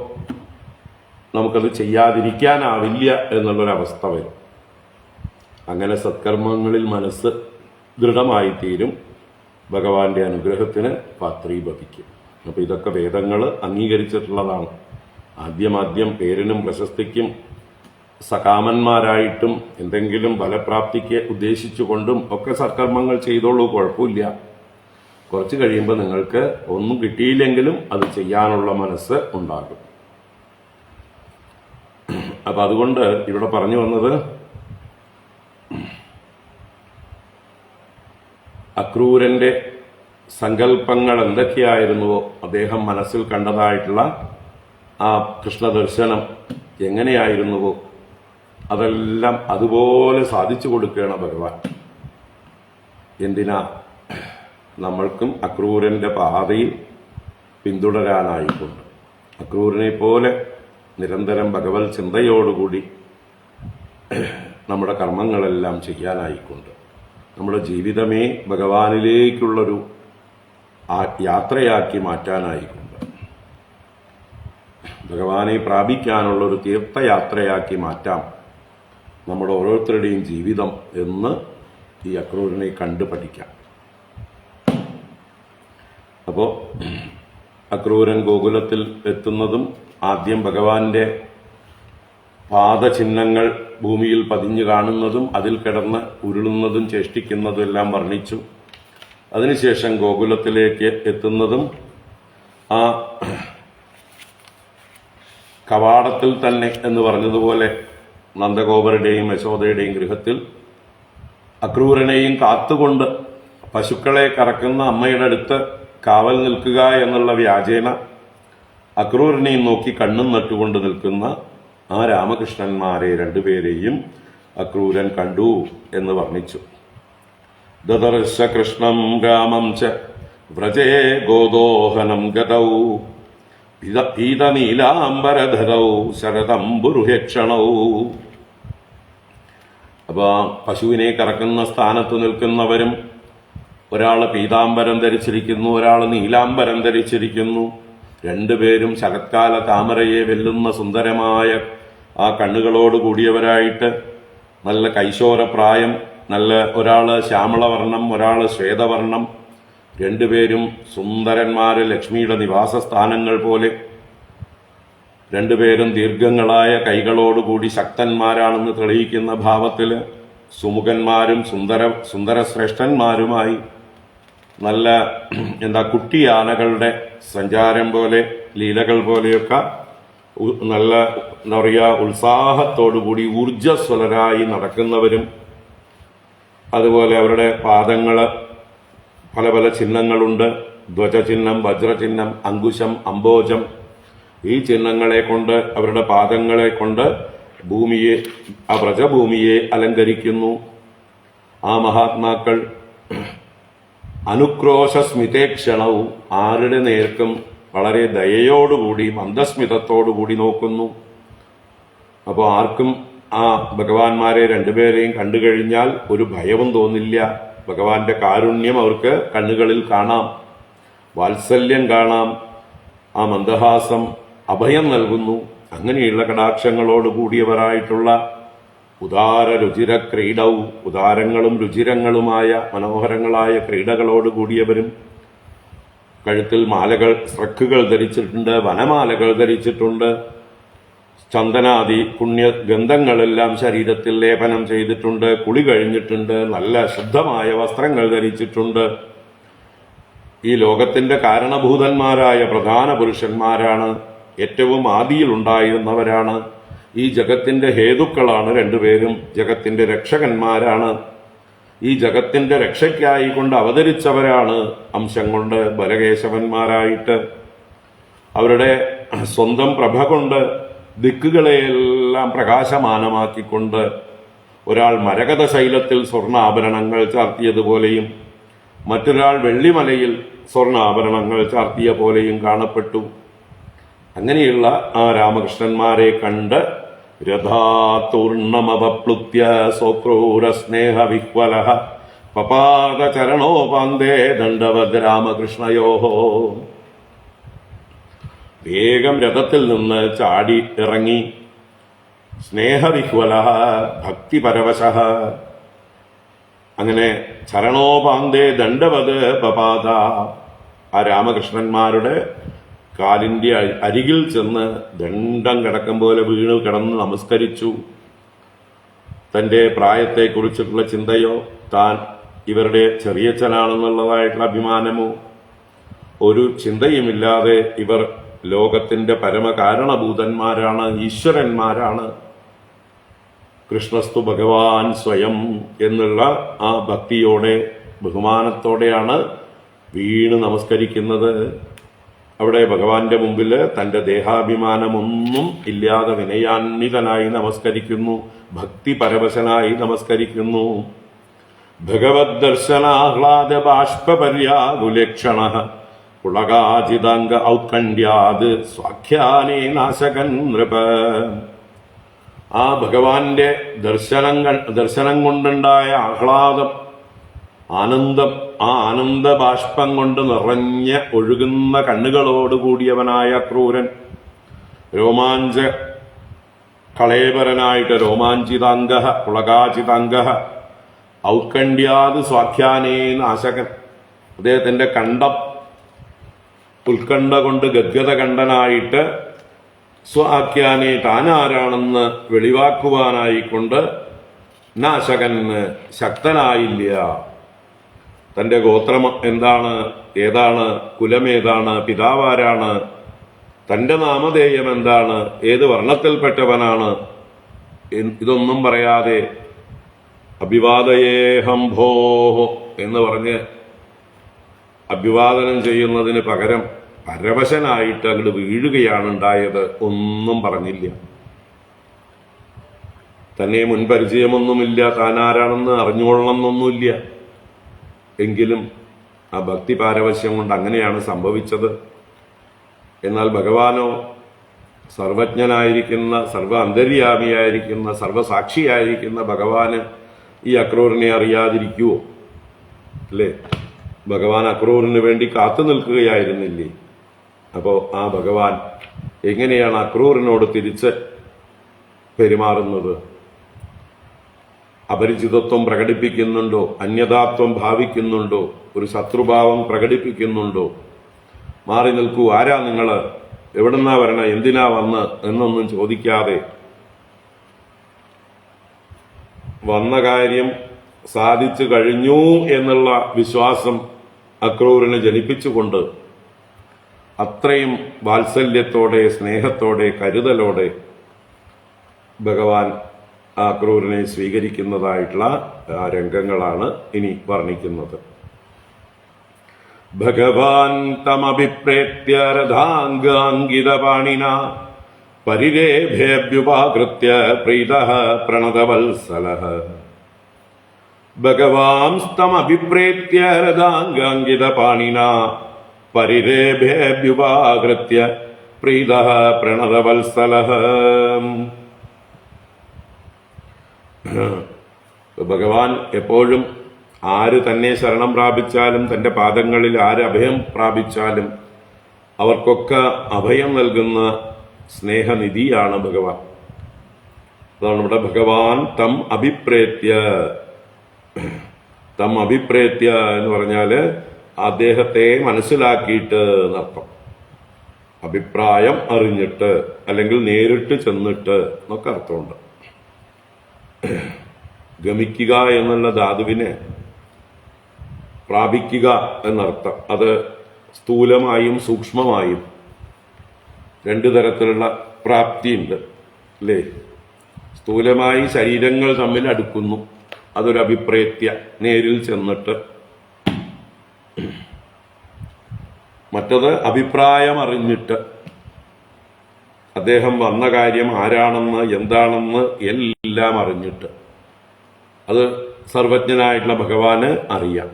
നമുക്കത് ചെയ്യാതിരിക്കാനാവില്ല എന്നുള്ളൊരവസ്ഥ വരും. അങ്ങനെ സത്കർമ്മങ്ങളിൽ മനസ്സ് ദൃഢമായിത്തീരും, ഭഗവാന്റെ അനുഗ്രഹത്തിന് പാത്രീഭവിക്കും. അപ്പോൾ ഇതൊക്കെ വേദങ്ങൾ അംഗീകരിച്ചിട്ടുള്ളതാണ്. ആദ്യം പേരിനും പ്രശസ്തിക്കും സകാമന്മാരായിട്ടും എന്തെങ്കിലും ഫലപ്രാപ്തിക്ക് ഉദ്ദേശിച്ചുകൊണ്ടും ഒക്കെ സത്കർമ്മങ്ങൾ ചെയ്തോളൂ, കുഴപ്പമില്ല. കുറച്ച് കഴിയുമ്പോൾ നിങ്ങൾക്ക് ഒന്നും കിട്ടിയില്ലെങ്കിലും അത് ചെയ്യാനുള്ള മനസ്സ് ഉണ്ടാകും. അപ്പം അതുകൊണ്ട് ഇവിടെ പറഞ്ഞു വന്നത് അക്രൂരൻ്റെ സങ്കല്പങ്ങൾ എന്തൊക്കെയായിരുന്നുവോ, അദ്ദേഹം മനസ്സിൽ കണ്ടതായിട്ടുള്ള ആ കൃഷ്ണദർശനം എങ്ങനെയായിരുന്നുവോ അതെല്ലാം അതുപോലെ സാധിച്ചു കൊടുക്കുകയാണ് ഭഗവാൻ. എന്തിനാ? നമ്മൾക്കും അക്രൂരൻ്റെ പാതയിൽ പിന്തുടരാനായിക്കൊണ്ട്, അക്രൂരനെ പോലെ നിരന്തരം ഭഗവത് ചിന്തയോടുകൂടി നമ്മുടെ കർമ്മങ്ങളെല്ലാം ചെയ്യാനായിക്കൊണ്ട്, നമ്മുടെ ജീവിതമേ ഭഗവാനിലേക്കുള്ളൊരു യാത്രയാക്കി മാറ്റാനായിക്കൊണ്ട്, ഭഗവാനെ പ്രാപിക്കാനുള്ളൊരു തീർത്ഥയാത്രയാക്കി മാറ്റാം നമ്മുടെ ഓരോരുത്തരുടെയും ജീവിതം എന്ന് ഈ അക്രൂരനെ കണ്ടു പഠിക്കാം. അപ്പോൾ അക്രൂരൻ ഗോകുലത്തിൽ എത്തുന്നതും ആദ്യം ഭഗവാന്റെ പാദചിഹ്നങ്ങൾ ഭൂമിയിൽ പതിഞ്ഞു കാണുന്നതും അതിൽ കിടന്ന് ഉരുളുന്നതും ചേഷ്ടിക്കുന്നതും എല്ലാം വർണ്ണിച്ചു. അതിനുശേഷം ഗോകുലത്തിലേക്ക് എത്തുന്നതും ആ കവാടത്തിൽ തന്നെ എന്ന് പറഞ്ഞതുപോലെ നന്ദഗോപരുടെയും യശോദയുടെയും ഗൃഹത്തിൽ അക്രൂരനെയും കാത്തുകൊണ്ട് പശുക്കളെ കറക്കുന്ന അമ്മയുടെ അടുത്ത് കാവൽ നിൽക്കുക എന്നുള്ള വ്യാജേന അക്രൂരനെയും നോക്കി കണ്ണും നട്ടുകൊണ്ട് നിൽക്കുന്ന ആ രാമകൃഷ്ണന്മാരെ രണ്ടുപേരെയും അക്രൂരൻ കണ്ടു എന്ന് വർണ്ണിച്ചു. ദദർശ കൃഷ്ണം രാമം ച വ്രജേ ഗോദോഹനം ഗതൗ പീതനീലാംബരധരൗ ശരതംബുരുഹക്ഷണൗ. അപ്പൊ പശുവിനെ കറക്കുന്ന സ്ഥാനത്ത് നിൽക്കുന്നവരും ഒരാൾ പീതാംബരം ധരിച്ചിരിക്കുന്നു, ഒരാൾ നീലാംബരം ധരിച്ചിരിക്കുന്നു. രണ്ടുപേരും ശരത്കാല താമരയെ വെല്ലുന്ന സുന്ദരമായ ആ കണ്ണുകളോട് കൂടിയവരായിട്ട്, നല്ല കൈശോരപ്രായം, നല്ല ഒരാള് ശ്യാമളവർണ്ണം, ഒരാള് ശ്വേതവർണ്ണം, രണ്ടുപേരും സുന്ദരന്മാര്, ലക്ഷ്മിയുടെ നിവാസ സ്ഥാനങ്ങൾ പോലെ. രണ്ടുപേരും ദീർഘങ്ങളായ കൈകളോടുകൂടി ശക്തന്മാരാണെന്ന് തെളിയിക്കുന്ന ഭാവത്തില് സുമുഖന്മാരും സുന്ദരശ്രേഷ്ഠന്മാരുമായി നല്ല കുട്ടിയാനകളുടെ സഞ്ചാരം പോലെ, ലീലകൾ പോലെയൊക്കെ നല്ല എന്താ പറയുക ഉത്സാഹത്തോടുകൂടി ഊർജസ്വലരായി നടക്കുന്നവരും, അതുപോലെ അവരുടെ പാദങ്ങള് പല പല ചിഹ്നങ്ങളുണ്ട്. ധ്വജചിഹ്നം, വജ്രചിഹ്നം, അങ്കുശം, അംബോജം. ഈ ചിഹ്നങ്ങളെ കൊണ്ട്, അവരുടെ പാദങ്ങളെ കൊണ്ട് ഭൂമിയെ, ആ വ്രജഭൂമിയെ അലങ്കരിക്കുന്നു. ആ മഹാത്മാക്കൾ അനുക്രോശസ്മിതേക്ഷണവും ആരുടെ നേർക്കും വളരെ ദയയോടുകൂടി മന്ദസ്മിതത്തോടുകൂടി നോക്കുന്നു. അപ്പോൾ ആർക്കും ആ ഭഗവാന്മാരെ രണ്ടുപേരെയും കണ്ടു കഴിഞ്ഞാൽ ഒരു ഭയവും തോന്നില്ല. ഭഗവാന്റെ കാരുണ്യം അവർക്ക് കണ്ണുകളിൽ കാണാം, വാത്സല്യം കാണാം, ആ മന്ദഹാസം അഭയം നൽകുന്നു. അങ്ങനെയുള്ള കടാക്ഷങ്ങളോട് കൂടിയവരായിട്ടുള്ള ഉദാര രുചിര ക്രീഡവും, ഉദാരങ്ങളും രുചിരങ്ങളുമായ മനോഹരങ്ങളായ ക്രീഡകളോട് കൂടിയവരും, കഴുത്തിൽ മാലകൾ, സ്രക്കുകൾ ധരിച്ചിട്ടുണ്ട്, വനമാലകൾ ധരിച്ചിട്ടുണ്ട്, ചന്ദനാദി പുണ്യഗന്ധങ്ങളെല്ലാം ശരീരത്തിൽ ലേപനം ചെയ്തിട്ടുണ്ട്, കുളി കഴിഞ്ഞിട്ടുണ്ട്, നല്ല ശുദ്ധമായ വസ്ത്രങ്ങൾ ധരിച്ചിട്ടുണ്ട്. ഈ ലോകത്തിന്റെ കാരണഭൂതന്മാരായ പ്രധാന പുരുഷന്മാരാണ്, ഏറ്റവും ആദിയിലുണ്ടായിരുന്നവരാണ്, ഈ ജഗത്തിന്റെ ഹേതുക്കളാണ് രണ്ടുപേരും, ജഗത്തിന്റെ രക്ഷകന്മാരാണ്. ഈ ജഗത്തിന്റെ രക്ഷയ്ക്കായി കൊണ്ട് അവതരിച്ചവരാണ് അംശം കൊണ്ട് ബലകേശവന്മാരായിട്ട്. അവരുടെ സ്വന്തം പ്രഭ കൊണ്ട് ദിക്കുകളെയെല്ലാം പ്രകാശമാനമാക്കിക്കൊണ്ട് ഒരാൾ മരകത ശൈലത്തിൽ സ്വർണ്ണാഭരണങ്ങൾ ചാർത്തിയതുപോലെയും മറ്റൊരാൾ വെള്ളിമലയിൽ സ്വർണ്ണാഭരണങ്ങൾ ചാർത്തിയ പോലെയും കാണപ്പെട്ടു. അങ്ങനെയുള്ള ആ രാമകൃഷ്ണന്മാരെ കണ്ട് രഥാതൂർണമവപ്ലുത്യ സ്വക്രൂരസ്നേഹവിഹ്വലഃ പപാദചരണോപാന്തേ ദണ്ഡവദ് രാമകൃഷ്ണയോഹോ. വേഗം രഥത്തിൽ നിന്ന് ചാടി ഇറങ്ങി, സ്നേഹവിഹ്വലഃ ഭക്തിപരവശഃ, അങ്ങനെ ചരണോപാന്തേ ദണ്ഡവത് പപാദ, ആ രാമകൃഷ്ണന്മാരുടെ കാലിന്റെ അരികിൽ ചെന്ന് ദണ്ഡം കിടക്കും പോലെ വീണ് കിടന്ന് നമസ്കരിച്ചു. തന്റെ പ്രായത്തെക്കുറിച്ചിട്ടുള്ള ചിന്തയോ താൻ ഇവരുടെ ചെറിയച്ഛനാണെന്നുള്ളതായിട്ടുള്ള അഭിമാനമോ ഒരു ചിന്തയുമില്ലാതെ ഇവർ ലോകത്തിന്റെ പരമകാരണഭൂതന്മാരാണ്, ഈശ്വരന്മാരാണ്, കൃഷ്ണസ്തു ഭഗവാൻ സ്വയം എന്നുള്ള ആ ഭക്തിയോടെ ബഹുമാനത്തോടെയാണ് വീണ് നമസ്കരിക്കുന്നത്. അവിടെ ഭഗവാന്റെ മുമ്പിൽ തന്റെ ദേഹാഭിമാനമൊന്നും ഇല്ലാതെ വിനയാന്വിതനായി നമസ്കരിക്കുന്നു, ഭക്തി പരവശനായി നമസ്കരിക്കുന്നു. ഭഗവത് ദർശനാഹ്ലാദ ബാഷ്പര്യാകുലക്ഷണ പുളകാജിതാംഗ ഔത്കണ്ഠ്യാത് സ്വാഖ്യാനേ നാശകൻ നൃപ. ആ ഭഗവാന്റെ ദർശനം കൊണ്ടുണ്ടായ ആഹ്ലാദം, ആനന്ദം, ആ ആനന്ദ ബാഷ്പം കൊണ്ട് നിറഞ്ഞ ഒഴുകുന്ന കണ്ണുകളോടുകൂടിയവനായ ക്രൂരൻ, രോമാഞ്ച കളേബരനായിട്ട് രോമാഞ്ചിതാംഗ പുളകാചിതാംഗ ഔത്കണ്ഠ്യാത് സ്വാഖ്യാനേ നാശകൻ. അദ്ദേഹത്തിന്റെ കണ്ഠം ഉത്കണ്ഠ കൊണ്ട് ഗദ്ഗത കണ്ഠനായിട്ട് സ്വാഖ്യാനെ താനാരാണെന്ന് വെളിവാക്കുവാനായിക്കൊണ്ട് നാശകന് ശക്തനായില്ല. തന്റെ ഗോത്രം എന്താണ്, ഏതാണ്, കുലമേതാണ്, പിതാവാരാണ്, തന്റെ നാമധേയം എന്താണ്, ഏത് വർണ്ണത്തിൽപ്പെട്ടവനാണ്, ഇതൊന്നും പറയാതെ അഭിവാദയേഹംഭോ എന്ന് പറഞ്ഞ് അഭിവാദനം ചെയ്യുന്നതിന് പകരം പരവശനായിട്ട് അങ്ങോട്ട് വീഴുകയാണ് ഉണ്ടായത്. ഒന്നും പറഞ്ഞില്ല. തന്നെ മുൻപരിചയമൊന്നുമില്ല, താനാരാണെന്ന് അറിഞ്ഞുകൊള്ളണമെന്നൊന്നുമില്ല. എങ്കിലും ആ ഭക്തി പാരവശ്യം കൊണ്ട് അങ്ങനെയാണ് സംഭവിച്ചത്. എന്നാൽ ഭഗവാനോ സർവജ്ഞനായിരിക്കുന്ന, സർവ അന്തര്യാമിയായിരിക്കുന്ന, സർവസാക്ഷിയായിരിക്കുന്ന ഭഗവാന് ഈ അക്രൂരനെ അറിയാതിരിക്കുവോ? അല്ലേ? ഭഗവാൻ അക്രൂരന് വേണ്ടി കാത്തു നിൽക്കുകയായിരുന്നില്ലേ? അപ്പോൾ ആ ഭഗവാൻ എങ്ങനെയാണ് അക്രൂരനോട് തിരിച്ച് പെരുമാറുന്നത്? അപരിചിതത്വം പ്രകടിപ്പിക്കുന്നുണ്ടോ? അന്യതാത്വം ഭാവിക്കുന്നുണ്ടോ? ഒരു ശത്രുഭാവം പ്രകടിപ്പിക്കുന്നുണ്ടോ? മാറി നിൽക്കൂ, ആരാ നിങ്ങള്, എവിടുന്നാ വരണ, എന്തിനാ വന്ന് എന്നൊന്നും ചോദിക്കാതെ വന്ന കാര്യം സാധിച്ചു കഴിഞ്ഞു എന്നുള്ള വിശ്വാസം അക്രൂരന് ജനിപ്പിച്ചുകൊണ്ട് അത്രയും വാത്സല്യത്തോടെ, സ്നേഹത്തോടെ, കരുതലോടെ ഭഗവാൻ ആ ക്രൂരനെ സ്വീകരിക്കുന്നതായിട്ടുള്ള ആ രംഗങ്ങളാണ് ഇനി വർണ്ണിക്കുന്നത്. ഭഗവാൻ തമഭിപ്രേത്യ രഥാംഗാംഗിതപാണിന പരിരേഭേഭ്യുപാകൃത്യ പ്രീതഃ പ്രണതവത്സലഃ. ഭഗവാൻസ്തമഭിപ്രേത്യ രഥാംഗാംഗിതപാണിന പരിരേഭേഭ്യുപാകൃത്യ പ്രീതഃ പ്രണതവത്സലഃ. ഭഗവാൻ എപ്പോഴും ആര് തന്നെ ശരണം പ്രാപിച്ചാലും, തന്റെ പാദങ്ങളിൽ ആര് അഭയം പ്രാപിച്ചാലും അവർക്കൊക്കെ അഭയം നൽകുന്ന സ്നേഹനിധിയാണ് ഭഗവാൻ. അതാണ് ഇവിടെ ഭഗവാൻ തം അഭിപ്രേത്യ. തം അഭിപ്രേത്യ എന്ന് പറഞ്ഞാല് അദ്ദേഹത്തെ മനസ്സിലാക്കിയിട്ട് എന്നർത്ഥം. അഭിപ്രായം അറിഞ്ഞിട്ട്, അല്ലെങ്കിൽ നേരിട്ട് ചെന്നിട്ട് എന്നൊക്കെ അർത്ഥമുണ്ട്. ഗമിക്കുക എന്നുള്ള ധാതുവിന് പ്രാപിക്കുക എന്നർത്ഥം. അത് സ്ഥൂലമായും സൂക്ഷ്മമായും രണ്ടു തരത്തിലുള്ള പ്രാപ്തിയുണ്ട്, അല്ലേ? സ്ഥൂലമായി ശരീരങ്ങൾ തമ്മിൽ അടുക്കുന്നു, അതൊരു അഭിപ്രേത്യ, നേരിൽ ചെന്നിട്ട്. മറ്റത് അഭിപ്രായം അറിഞ്ഞിട്ട്, അദ്ദേഹം വന്ന കാര്യം ആരാണെന്ന്, എന്താണെന്ന് എല്ലാം അറിഞ്ഞിട്ട്. അത് സർവജ്ഞനായിട്ടുള്ള ഭഗവാന് അറിയാം.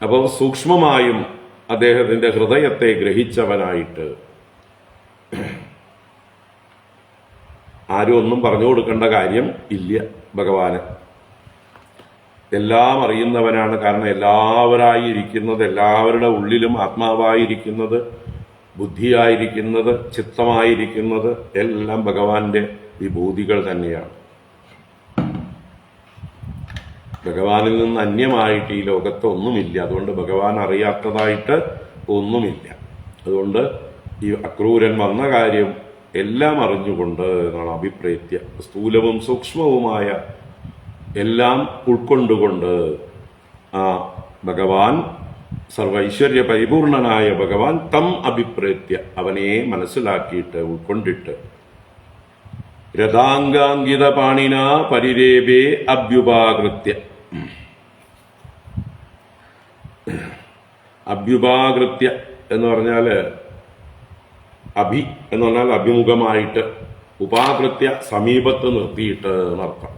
അപ്പോൾ സൂക്ഷ്മമായും അദ്ദേഹത്തിന്റെ ഹൃദയത്തെ ഗ്രഹിച്ചവനായിട്ട്, ആരും ഒന്നും പറഞ്ഞു കൊടുക്കേണ്ട കാര്യം ഇല്ല ഭഗവാന്. എല്ലാം അറിയുന്നവനാണ്. കാരണം എല്ലാവരായി ഇരിക്കുന്നത്, എല്ലാവരുടെ ഉള്ളിലും ആത്മാവായിരിക്കുന്നത്, ബുദ്ധിയായിരിക്കുന്നത്, ചിത്തമായിരിക്കുന്നത് എല്ലാം ഭഗവാന്റെ വിഭൂതികൾ തന്നെയാണ്. ഭഗവാനിൽ നിന്ന് അന്യമായിട്ട് ഈ ലോകത്ത് ഒന്നുമില്ല. അതുകൊണ്ട് ഭഗവാൻ അറിയാത്തതായിട്ട് ഒന്നുമില്ല. അതുകൊണ്ട് ഈ അക്രൂരൻ വന്ന കാര്യം എല്ലാം അറിഞ്ഞുകൊണ്ട് എന്നാണ് അഭിപ്രേത്യ. സ്ഥൂലവും സൂക്ഷ്മവുമായ എല്ലാം ഉൾക്കൊണ്ടുകൊണ്ട് ആ ഭഗവാൻ, സർവൈശ്വര്യ പരിപൂർണനായ ഭഗവാൻ തം അഭിപ്രേത്യ, അവനെ മനസ്സിലാക്കിയിട്ട് ഉൾക്കൊണ്ടിട്ട് രഥാംഗാംഗിത പാണിന പരിരേപേ അഭ്യുപാകൃത്യ. അഭ്യുപാകൃത്യ എന്ന് പറഞ്ഞാൽ എന്ന് പറഞ്ഞാൽ അഭിമുഖമായിട്ട്, ഉപാകൃത്യ സമീപത്ത് നിർത്തിയിട്ട് എന്നർത്ഥം.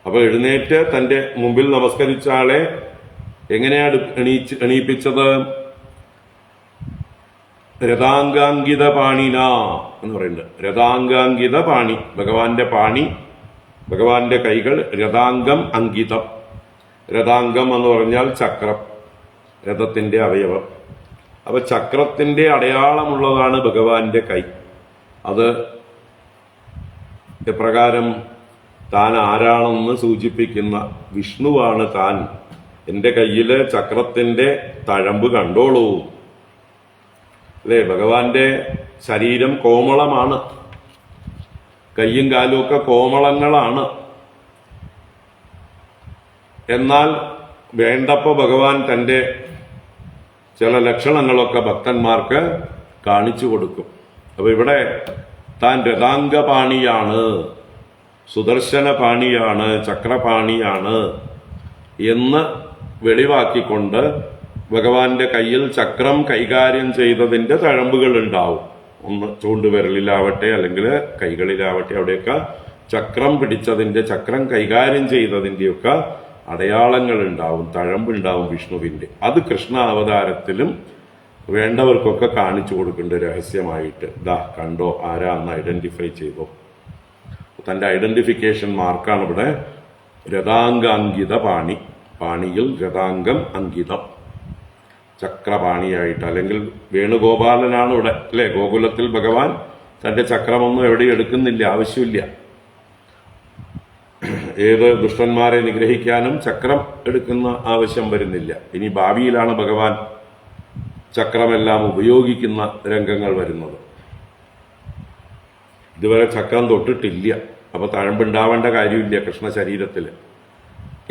അപ്പൊ എഴുന്നേറ്റ് തന്റെ മുമ്പിൽ നമസ്കരിച്ച ആളെ എങ്ങനെയാണ് എണീപ്പിച്ചത്? രഥാംഗാങ്കിത പാണിന എന്ന് പറയുന്നുണ്ട്. രഥാംഗാങ്കിത പാണി, ഭഗവാന്റെ പാണി, ഭഗവാന്റെ കൈകൾ രഥാംഗം അങ്കിതം. രഥാംഗം എന്ന് പറഞ്ഞാൽ ചക്രം, രഥത്തിന്റെ അവയവം. അപ്പൊ ചക്രത്തിന്റെ അടയാളമുള്ളതാണ് ഭഗവാന്റെ കൈ. അത് എപ്രകാരം? താൻ ആരാണെന്ന് സൂചിപ്പിക്കുന്ന വിഷ്ണുവാണ് താൻ. എന്റെ കയ്യില് ചക്രത്തിന്റെ തഴമ്പ് കണ്ടോളൂ. അല്ലേ? ഭഗവാന്റെ ശരീരം കോമളമാണ്, കയ്യും കാലും ഒക്കെ കോമളങ്ങളാണ്. എന്നാൽ വേണ്ടപ്പോ ഭഗവാൻ തന്റെ ചില ലക്ഷണങ്ങളൊക്കെ ഭക്തന്മാർക്ക് കാണിച്ചു കൊടുക്കും. അപ്പൊ ഇവിടെ താൻ രഥാംഗപാണിയാണ്, സുദർശന പാണിയാണ്, ചക്രപാണിയാണ് എന്ന് വെളിവാക്കിക്കൊണ്ട് ഭഗവാന്റെ കയ്യിൽ ചക്രം കൈകാര്യം ചെയ്തതിന്റെ തഴമ്പുകൾ ഉണ്ടാവും. ഒന്ന് ചൂണ്ടുവിരലിലാവട്ടെ അല്ലെങ്കിൽ കൈകളിലാവട്ടെ, അവിടെയൊക്കെ ചക്രം പിടിച്ചതിന്റെ, ചക്രം കൈകാര്യം ചെയ്തതിന്റെയൊക്കെ അടയാളങ്ങൾ ഉണ്ടാവും, തഴമ്പുണ്ടാവും വിഷ്ണുവിന്റെ. അത് കൃഷ്ണ അവതാരത്തിലും വേണ്ടവർക്കൊക്കെ കാണിച്ചു കൊടുക്കുന്നുണ്ട് രഹസ്യമായിട്ട്. ദാ കണ്ടോ, ആരാന്ന് ഐഡന്റിഫൈ ചെയ്തോ. തന്റെ ഐഡന്റിഫിക്കേഷൻ മാർക്കാണ് ഇവിടെ രഥാംഗാങ്കിത പാണി. പാണിയിൽ രഥാംഗം അങ്കിതം, ചക്രപാണിയായിട്ട്. അല്ലെങ്കിൽ വേണുഗോപാലനാണ് ഇവിടെ, അല്ലെ? ഗോകുലത്തിൽ ഭഗവാൻ തന്റെ ചക്രമൊന്നും എവിടെയും എടുക്കുന്നില്ല, ആവശ്യമില്ല. ഏത് ദുഷ്ടന്മാരെ നിഗ്രഹിക്കാനും ചക്രം എടുക്കുന്ന ആവശ്യം വരുന്നില്ല. ഇനി ഭാവിയിലാണ് ഭഗവാൻ ചക്രമെല്ലാം ഉപയോഗിക്കുന്ന രംഗങ്ങൾ വരുന്നത്. ഇതുവരെ ചക്രം തൊട്ടിട്ടില്ല. അപ്പൊ തഴമ്പുണ്ടാവേണ്ട കാര്യമില്ല കൃഷ്ണ ശരീരത്തില്.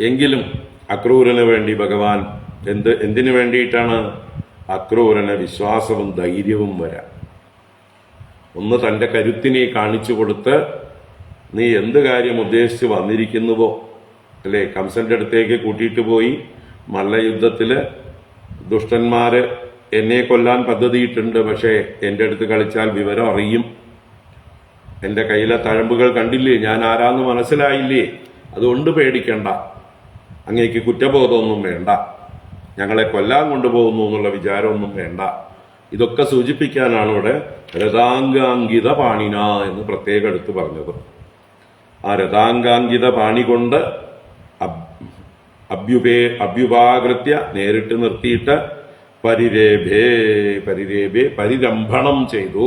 എങ്കിലും അക്രൂരന് വേണ്ടി ഭഗവാൻ എന്തിനു വേണ്ടിയിട്ടാണ്? അക്രൂരന് വിശ്വാസവും ധൈര്യവും വരാൻ. ഒന്ന് തന്റെ കരുത്തിനെ കാണിച്ചു കൊടുത്ത്, നീ എന്ത് കാര്യം ഉദ്ദേശിച്ച് വന്നിരിക്കുന്നുവോ, അല്ലെ? കംസന്റെ അടുത്തേക്ക് കൂട്ടിയിട്ട് പോയി, മല്ലയുദ്ധത്തില് ദുഷ്ടന്മാര് എന്നെ കൊല്ലാൻ പദ്ധതിയിട്ടുണ്ട്, പക്ഷേ എന്റെ അടുത്ത് കളിച്ചാൽ വിവരം അറിയും. എന്റെ കയ്യിലെ തഴമ്പുകൾ കണ്ടില്ലേ, ഞാൻ ആരാന്ന് മനസ്സിലായില്ലേ, അതുകൊണ്ട് പേടിക്കണ്ട, അങ്ങേക്ക് കുറ്റബോധമൊന്നും വേണ്ട, ഞങ്ങളെ കൊല്ലാൻ കൊണ്ടുപോകുന്നു എന്നുള്ള വിചാരമൊന്നും വേണ്ട. ഇതൊക്കെ സൂചിപ്പിക്കാനാണ് ഇവിടെ രഥാംഗാങ്കിത പാണിന എന്ന് പ്രത്യേകം എടുത്ത് പറഞ്ഞത്. ആ രഥാംഗാങ്കിത പാണി കൊണ്ട് അഭ്യുപാകൃത്യ നേരിട്ട് നിർത്തിയിട്ട് പരിരേഭേ പരിരംഭണം ചെയ്തു,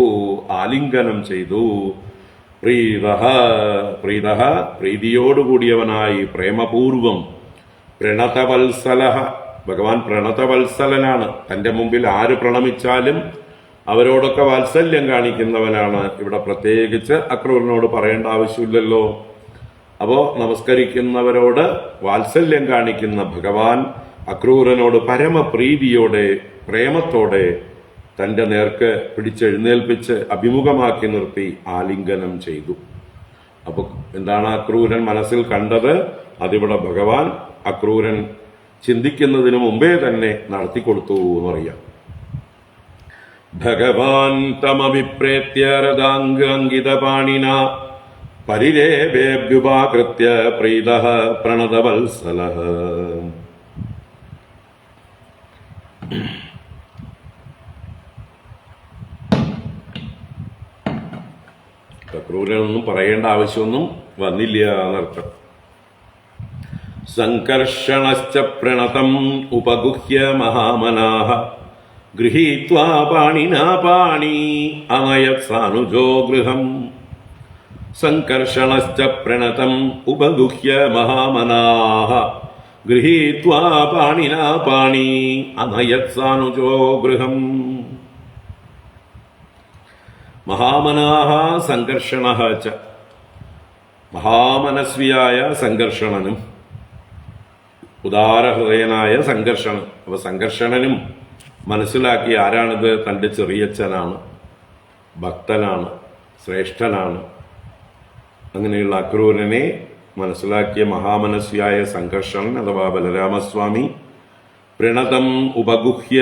ആലിംഗനം ചെയ്തു. പ്രീതിയോടുകൂടിയവനായി പ്രേമപൂർവം. പ്രണതവത്സല, ഭഗവാൻ പ്രണതവത്സലനാണ്. തന്റെ മുമ്പിൽ ആര് പ്രണമിച്ചാലും അവരോടൊക്കെ വാത്സല്യം കാണിക്കുന്നവനാണ്. ഇവിടെ പ്രത്യേകിച്ച് അക്രൂരനോട് പറയേണ്ട ആവശ്യമില്ലല്ലോ. അപ്പോ നമസ്കരിക്കുന്നവരോട് വാത്സല്യം കാണിക്കുന്ന ഭഗവാൻ അക്രൂരനോട് പരമപ്രീതിയോടെ, പ്രേമത്തോടെ തന്റെ നേർക്ക് പിടിച്ചെഴുന്നേൽപ്പിച്ച് അഭിമുഖമാക്കി നിർത്തി ആലിംഗനം ചെയ്തു. അപ്പൊ എന്താണ് അക്രൂരൻ മനസ്സിൽ കണ്ടത്? അതിവിടെ ഭഗവാൻ അക്രൂരൻ ചിന്തിക്കുന്നതിന് മുമ്പേ തന്നെ നടത്തിക്കൊടുത്തു എന്നറിയാം. ഭഗവാൻ തമഭിപ്രേത്യ രഥാംഗാങ്കിതപാണിന പരിരേഭേഭ്യുപാകൃത്യ പ്രീതഃ പ്രണതവത്സലഃ. അക്രൂരനൊന്നും പറയേണ്ട ആവശ്യമൊന്നും വന്നില്ല എന്നർത്ഥം. സംകർഷണശ്ച പ്രണതം ഉപഗുഹ്യ മഹാമനാഃ ഗൃഹീത്വാ പാണിനാ പാണി അനയത് സാനുജോ ഗൃഹം. സംകർഷണശ്ച പ്രണതം ഉപഗുഹ്യ മഹാമനാഃ ഗൃഹീത്വാ പാണിനാ പാണി അനയത് സാനുജോ ഗൃഹം. മഹാമനാഃ സംകർഷണഃ ച, മഹാമനസ്വിയായ സംകർഷണനും ഉദാരഹൃദയനായ സംകർഷണൻ. അപ്പൊ സംകർഷണനും മനസ്സിലാക്കി ആരാണിത്? തന്റെ ചെറിയച്ഛനാണ്, ഭക്തനാണ്, ശ്രേഷ്ഠനാണ്. അങ്ങനെയുള്ള അക്രൂരനെ മനസ്സിലാക്കിയ മഹാമനസ്യായ സംഘർഷൻ അഥവാ ബലരാമസ്വാമി പ്രണതം ഉപഗുഹ്യ,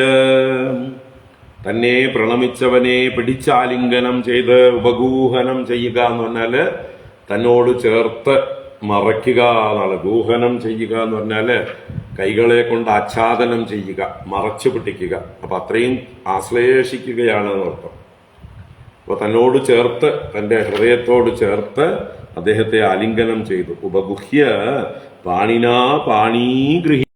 തന്നെ പ്രണമിച്ചവനെ പിടിച്ചാലിംഗനം ചെയ്ത് ഉപഗൂഹനം ചെയ്യുക എന്ന് പറഞ്ഞാല് തന്നോട് ചേർത്ത് മറയ്ക്കുക എന്നാണ്. ഗൂഹനം ചെയ്യുക എന്ന് പറഞ്ഞാല് കൈകളെ കൊണ്ട് ആച്ഛാദനം ചെയ്യുക, മറച്ചു പിടിക്കുക. അപ്പൊ അത്രയും ആശ്ലേഷിക്കുകയാണ് എന്നർത്ഥം. അപ്പൊ തന്നോട് ചേർത്ത്, തന്റെ ഹൃദയത്തോട് ചേർത്ത് അദ്ദേഹത്തെ ആലിംഗനം ചെയ്തു. ഉപഗുഹ്യ പാണിനാ പാണീഗൃഹീത്വ,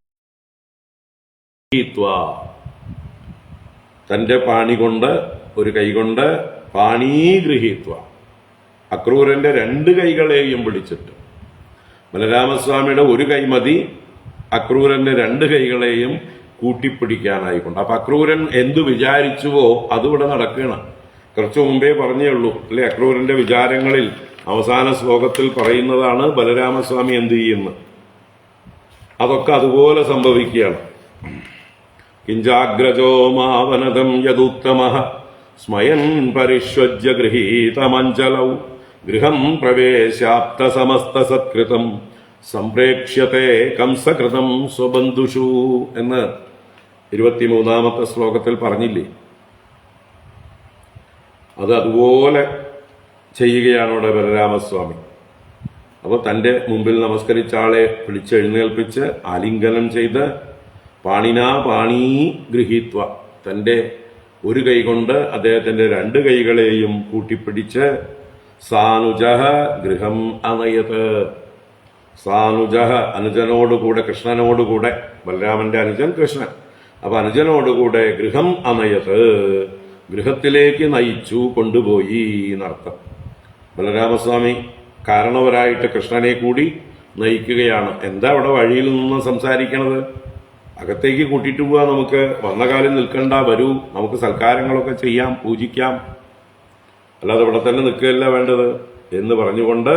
തന്റെ പാണി കൊണ്ട്, ഒരു കൈകൊണ്ട് പാണീഗൃഹീത്വ, അക്രൂരന്റെ രണ്ട് കൈകളെയും പിടിച്ചിട്ട്. ബലരാമസ്വാമിയുടെ ഒരു കൈ മതി അക്രൂരന്റെ രണ്ട് കൈകളെയും കൂട്ടിപ്പിടിക്കാനായിക്കൊണ്ട്. അപ്പൊ അക്രൂരൻ എന്തു വിചാരിച്ചുവോ അതിവിടെ നടക്കണം. കുറച്ചു മുമ്പേ പറഞ്ഞേ ഉള്ളൂ അല്ലെ, അക്രൂരന്റെ വിചാരങ്ങളിൽ അവസാന ശ്ലോകത്തിൽ പറയുന്നതാണ് ബലരാമസ്വാമി എന്ത് ചെയ്യുന്നു. അതൊക്കെ അതുപോലെ സംഭവിക്കുകയാണ്. കിഞ്ചാഗ്രജോ മാവനതം യദുത്തമഃ സ്മയൻ പരിഷ്വജ്യ ഗൃഹീതമഞ്ജലൗ ഗൃഹം പ്രവേശാപ്ത സമസ്ത സത്കൃതം സംപ്രേക്ഷ്യത്തെ കംസകൃതം സ്വബന്ധുഷു എന്ന് 23-ാമത്തെ ശ്ലോകത്തിൽ പറഞ്ഞില്ലേ. അത് അതുപോലെ ചെയ്യുകയാണ് ഇവിടെ ബലരാമസ്വാമി. അപ്പൊ തന്റെ മുമ്പിൽ നമസ്കരിച്ച ആളെ പിടിച്ചെഴുന്നേൽപ്പിച്ച് ആലിംഗനം ചെയ്ത് പാണിനാ പാണീ ഗൃഹീത്വ, തന്റെ ഒരു കൈ കൊണ്ട് അദ്ദേഹത്തിന്റെ രണ്ട് കൈകളെയും കൂട്ടിപ്പിടിച്ച് സാനുജഃ ഗൃഹം അനയത്, സാനുജഃ അനുജനോടുകൂടെ, കൃഷ്ണനോടുകൂടെ, ബലരാമന്റെ അനുജൻ കൃഷ്ണൻ, അപ്പൊ അനുജനോടുകൂടെ ഗൃഹം അനയത്, ഗൃഹത്തിലേക്ക് നയിച്ചു, കൊണ്ടുപോയി എന്നർത്ഥം. ബലരാമസ്വാമി കാരണവരായിട്ട് കൃഷ്ണനെ കൂടി നയിക്കുകയാണ്. എന്താ അവിടെ വഴിയിൽ നിന്ന് സംസാരിക്കണത്? അകത്തേക്ക് കൂട്ടിയിട്ട് പോവാ, നമുക്ക് വന്ന കാലം നിൽക്കണ്ട, വരൂ, നമുക്ക് സൽക്കാരങ്ങളൊക്കെ ചെയ്യാം, പൂജിക്കാം, അല്ലാതെ ഇവിടെ തന്നെ നിൽക്കുകയല്ല വേണ്ടത് എന്ന് പറഞ്ഞുകൊണ്ട്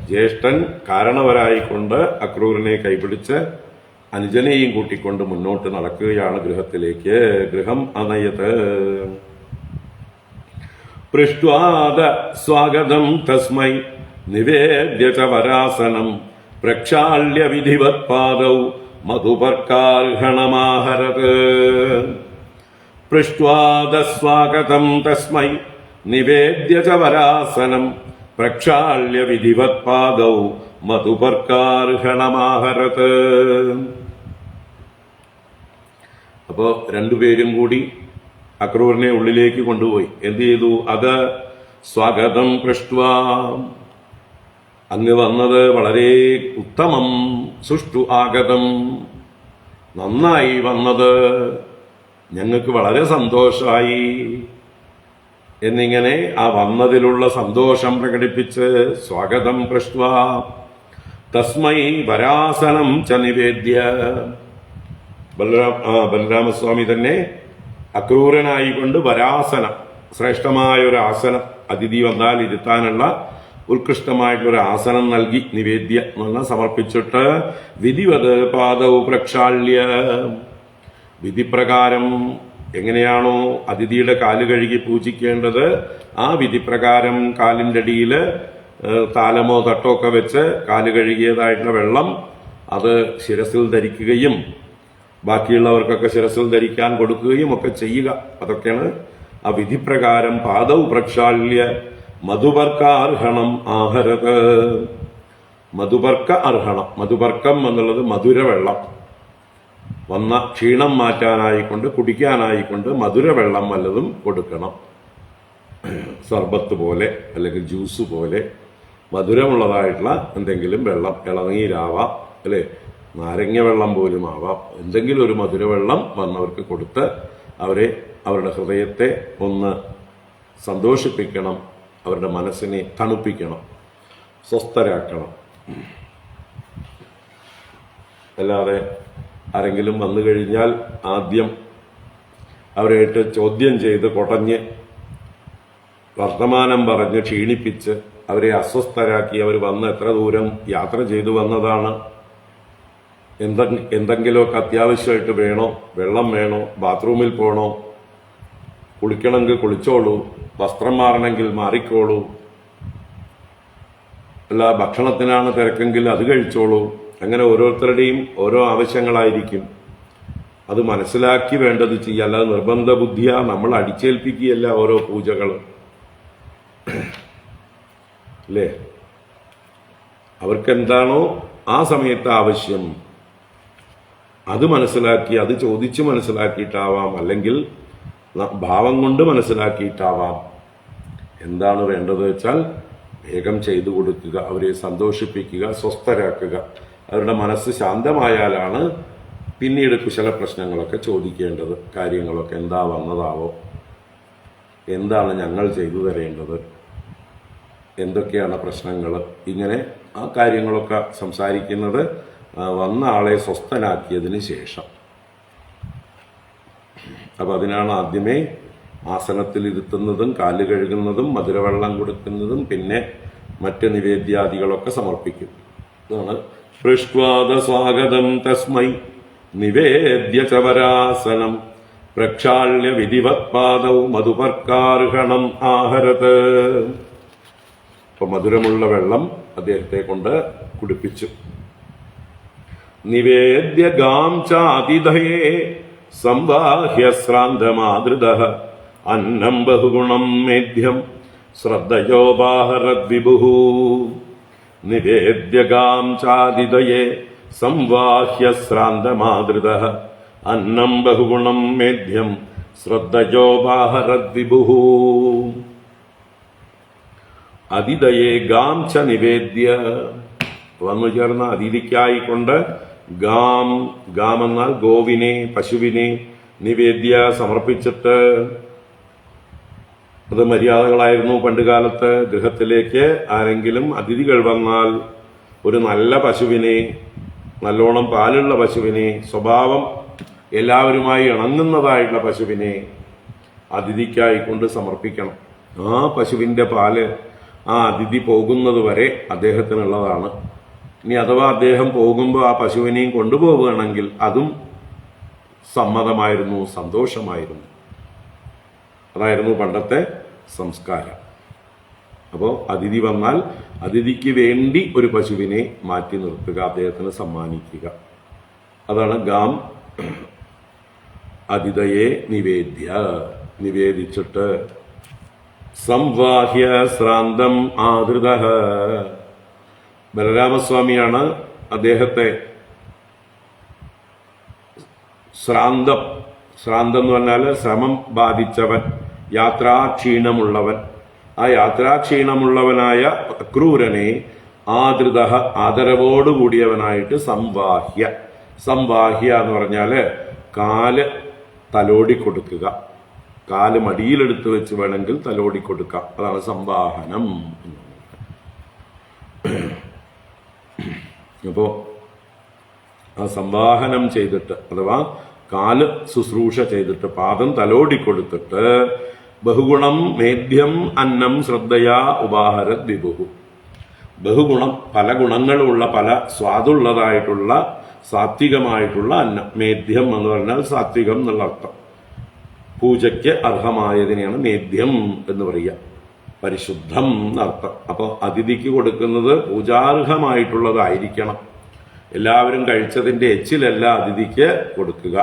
ജ്യേഷ്ഠൻ കാരണവരായിക്കൊണ്ട് അക്രൂരനെ കൈപിടിച്ച് അനുജനെയും കൂട്ടിക്കൊണ്ട് മുന്നോട്ട് നടക്കുകയാണ് ഗൃഹത്തിലേക്ക്. ഗൃഹം അനയത്. പൃഷ്ട്വാദ സ്വാഗതം തസ്മൈ നിവേദ്യ ച വരാസനം പ്രക്ഷാള്യ വിധിവത് പാദൗ മധുപർക്കാർഹണമാഹരത്. പൃഷ്ട്വാദ സ്വാഗതം തസ്മൈ നിവേദ്യ ച വരാസനം പ്രക്ഷാള്യ വിധിവത് പാദൗ മധുപർക്കാർഹണമാഹരത്. അപ്പോ രണ്ടുപേരും കൂടി അക്രൂരനെ ഉള്ളിലേക്ക് കൊണ്ടുപോയി. എന്ത് ചെയ്തു? അത് സ്വാഗതം പൃഷ്ട്വാ, അങ്ങ് വന്നത് വളരെ ഉത്തമം, സുഷ്ടു ആഗതം, നന്നായി വന്നത്, ഞങ്ങൾക്ക് വളരെ സന്തോഷമായി എന്നിങ്ങനെ ആ വന്നതിലുള്ള സന്തോഷം പ്രകടിപ്പിച്ച് സ്വാഗതം പൃഷ്ട്വാ തസ്മൈ വരാസനം ച നിവേദ്യ, ബലരാമസ്വാമി തന്നെ അക്രൂരനായിക്കൊണ്ട് വരാസനം, ശ്രേഷ്ഠമായ ഒരു ആസനം, അതിഥി വന്നാൽ ഇരുത്താനുള്ള ഉത്കൃഷ്ടമായിട്ടുള്ളൊരു ആസനം നൽകി, നിവേദ്യ എന്ന് പറഞ്ഞാൽ സമർപ്പിച്ചിട്ട്, വിധിവത് പാദൗ പ്രക്ഷാള്യ, വിധിപ്രകാരം എങ്ങനെയാണോ അതിഥിയുടെ കാല് കഴുകി പൂജിക്കേണ്ടത് ആ വിധിപ്രകാരം കാലിൻ്റെ അടിയിൽ താലമോ തട്ടോ ഒക്കെ വെച്ച് കാല് കഴുകിയതായിട്ടുള്ള വെള്ളം അത് ശിരസിൽ ധരിക്കുകയും ബാക്കിയുള്ളവർക്കൊക്കെ ശിരസിൽ ധരിക്കാൻ കൊടുക്കുകയും ഒക്കെ ചെയ്യുക. അതൊക്കെയാണ് ആ വിധിപ്രകാരം പാദൗ പ്രക്ഷാള്യ മധുപർക്കാർഹണം ആഹരത്. മധുപർക്ക അർഹണം, മധുപർക്കം എന്നുള്ളത് മധുരവെള്ളം, വന്ന ക്ഷീണം മാറ്റാനായിക്കൊണ്ട് കുടിക്കാനായിക്കൊണ്ട് മധുരവെള്ളം വല്ലതും കൊടുക്കണം. സർബത്ത് പോലെ അല്ലെങ്കിൽ ജ്യൂസ് പോലെ മധുരമുള്ളതായിട്ടുള്ള എന്തെങ്കിലും വെള്ളം, ഇളനീരാവാം അല്ലെ, നാരങ്ങ വെള്ളം പോലും ആവാം, എന്തെങ്കിലും ഒരു മധുരവെള്ളം വന്നവർക്ക് കൊടുത്ത് അവരെ, അവരുടെ ഹൃദയത്തെ ഒന്ന് സന്തോഷിപ്പിക്കണം, അവരുടെ മനസ്സിനെ തണുപ്പിക്കണം, സ്വസ്ഥരാക്കണം. അല്ലാതെ ആരെങ്കിലും വന്നു കഴിഞ്ഞാൽ ആദ്യം അവരായിട്ട് ചോദ്യം ചെയ്ത് കൊടഞ്ഞ് വർത്തമാനം പറഞ്ഞ് ക്ഷീണിപ്പിച്ച് അവരെ അസ്വസ്ഥരാക്കി, അവർ വന്ന് എത്ര ദൂരം യാത്ര ചെയ്തു വന്നതാണ്, എന്തെങ്കിലുമൊക്കെ അത്യാവശ്യമായിട്ട് വേണോ, വെള്ളം വേണോ, ബാത്റൂമിൽ പോകണോ, കുളിക്കണമെങ്കിൽ കുളിച്ചോളൂ, വസ്ത്രം മാറണമെങ്കിൽ മാറിക്കോളൂ, അല്ല ഭക്ഷണത്തിനാണ് തിരക്കെങ്കിൽ അത് കഴിച്ചോളൂ. അങ്ങനെ ഓരോരുത്തരുടെയും ഓരോ ആവശ്യങ്ങളായിരിക്കും. അത് മനസ്സിലാക്കി വേണ്ടത് ചെയ്യുക. അല്ലാതെ നിർബന്ധ ബുദ്ധിയാ നമ്മൾ അടിച്ചേൽപ്പിക്കുകയല്ല ഓരോ പൂജകൾ, അല്ലേ? അവർക്ക് എന്താണോ ആ സമയത്ത് ആവശ്യം അത് മനസ്സിലാക്കി, അത് ചോദിച്ച് മനസ്സിലാക്കിയിട്ടാവാം, അല്ലെങ്കിൽ ഭാവം കൊണ്ട് മനസ്സിലാക്കിയിട്ടാവാം. എന്താണ് വേണ്ടത് വെച്ചാൽ വേഗം ചെയ്തു കൊടുക്കുക, അവരെ സന്തോഷിപ്പിക്കുക, സ്വസ്ഥരാക്കുക. അവരുടെ മനസ്സ് ശാന്തമായാലാണ് പിന്നീട് കുശല പ്രശ്നങ്ങളൊക്കെ ചോദിക്കേണ്ടത്. കാര്യങ്ങളൊക്കെ എന്താ വന്നതാവോ, എന്താണ് ഞങ്ങൾ ചെയ്തു തരേണ്ടത്, എന്തൊക്കെയാണ് പ്രശ്നങ്ങൾ, ഇങ്ങനെ ആ കാര്യങ്ങളൊക്കെ സംസാരിക്കുന്നത് വന്ന ആളെ സ്വസ്ഥനാക്കിയതിന് ശേഷം. അപ്പം അതിനാണ് ആദ്യമേ ആസനത്തിൽ ഇരുത്തുന്നതും കാല് കഴുകുന്നതും മധുരവെള്ളം കൊടുക്കുന്നതും പിന്നെ മറ്റ് നിവേദ്യാദികളൊക്കെ സമർപ്പിക്കും. ഇതാണ് പൃഷ്ട്വാദ സ്വാഗതം തസ്മൈ നിവേദ്യ ചവരാസനം പ്രക്ഷാള്യ വിധിവത് പാദൗ മധുപർക്കാർഹണം ആഹരത്. ഇപ്പൊ മധുരമുള്ള വെള്ളം അദ്ദേഹത്തെ കൊണ്ട് കുടിപ്പിച്ചു. നിവേദ്യ ഗാം ചാതിദയേ സംവാഹ്യ ശ്രാന്തമാതൃതഃ അന്നം ബഹുഗുണം മേധ്യം ശ്രദ്ധയോപാഹരദ്വിഭുഃ. നിവേദ്യ ഗാം ചാതിദയേ സംവാഹ്യ ശ്രാന്തമാതൃതഃ അന്നം ബഹുഗുണം മേധ്യം ശ്രദ്ധയോപാഹരദ്വിഭുഃ. അതിഥയെ ഗാം ച നിവേദ്യ, വന്നു ചേർന്ന അതിഥിക്കായിക്കൊണ്ട് ഗാം, ഗാം എന്നാൽ ഗോവിനെ, പശുവിനെ, നിവേദ്യ സമർപ്പിച്ചിട്ട്. അത് മര്യാദകളായിരുന്നു പണ്ടുകാലത്ത്. ഗൃഹത്തിലേക്ക് ആരെങ്കിലും അതിഥികൾ വന്നാൽ ഒരു നല്ല പശുവിനെ, നല്ലോണം പാലുള്ള പശുവിനെ, സ്വഭാവം എല്ലാവരുമായി ഇണങ്ങുന്നതായിട്ടുള്ള പശുവിനെ അതിഥിക്കായിക്കൊണ്ട് സമർപ്പിക്കണം. ആ പശുവിന്റെ പാല് ആ അതിഥി പോകുന്നത് വരെ അദ്ദേഹത്തിനുള്ളതാണ്. ഇനി അഥവാ അദ്ദേഹം പോകുമ്പോൾ ആ പശുവിനെയും കൊണ്ടുപോവുകയാണെങ്കിൽ അതും സമ്മതമായിരുന്നു, സന്തോഷമായിരുന്നു. അതായിരുന്നു പണ്ടത്തെ സംസ്കാരം. അപ്പോൾ അതിഥി വന്നാൽ അതിഥിക്ക് വേണ്ടി ഒരു പശുവിനെ മാറ്റി നിർത്തുക, അദ്ദേഹത്തിന് സമ്മാനിക്കുക. അതാണ് ഗാം അതിഥയെ നിവേദ്യ, നിവേദിച്ചിട്ട്. സംവാഹ്യ ശ്രാന്തം ആദൃതഃ, ബലരാമസ്വാമിയാണ് അദ്ദേഹത്തെ ശ്രാന്തം, ശ്രാന്തം എന്ന് പറഞ്ഞാൽ ശ്രമം ബാധിച്ചവൻ, യാത്രാക്ഷീണമുള്ളവൻ. ആ യാത്രാക്ഷീണമുള്ളവനായ അക്രൂരനെ ആദൃത, ആദരവോടുകൂടിയവനായിട്ട് സംവാഹ്യ. സംവാഹ്യ എന്ന് പറഞ്ഞാല് കാല് തലോടിക്കൊടുക്കുക, കാല് മടിയിലെടുത്ത് വെച്ച് വേണമെങ്കിൽ തലോടിക്കൊടുക്കാം. അതാണ് സംവാഹനം. അപ്പോ ആ സംവാഹനം ചെയ്തിട്ട്, അഥവാ കാല് ശുശ്രൂഷ ചെയ്തിട്ട്, പാദം തലോടിക്കൊടുത്തിട്ട്, ബഹുഗുണം മേദ്യം അന്നം ശ്രദ്ധയാ ഉപാഹരത് വിഭുഃ. ബഹുഗുണം, പല ഗുണങ്ങളുള്ള, പല സ്വാദുള്ളതായിട്ടുള്ള, സാത്വികമായിട്ടുള്ള അന്നം. മേദ്യം എന്ന് പറഞ്ഞാൽ സാത്വികം എന്നുള്ള അർത്ഥം. പൂജയ്ക്ക് അർഹമായതിനെയാണ് മേദ്യം എന്ന് പറയുക, പരിശുദ്ധം എന്നർത്ഥം. അപ്പോൾ അതിഥിക്ക് കൊടുക്കുന്നത് പൂജാർഹമായിട്ടുള്ളതായിരിക്കണം. എല്ലാവരും കഴിച്ചതിന്റെ എച്ചിലല്ല അതിഥിക്ക് കൊടുക്കുക.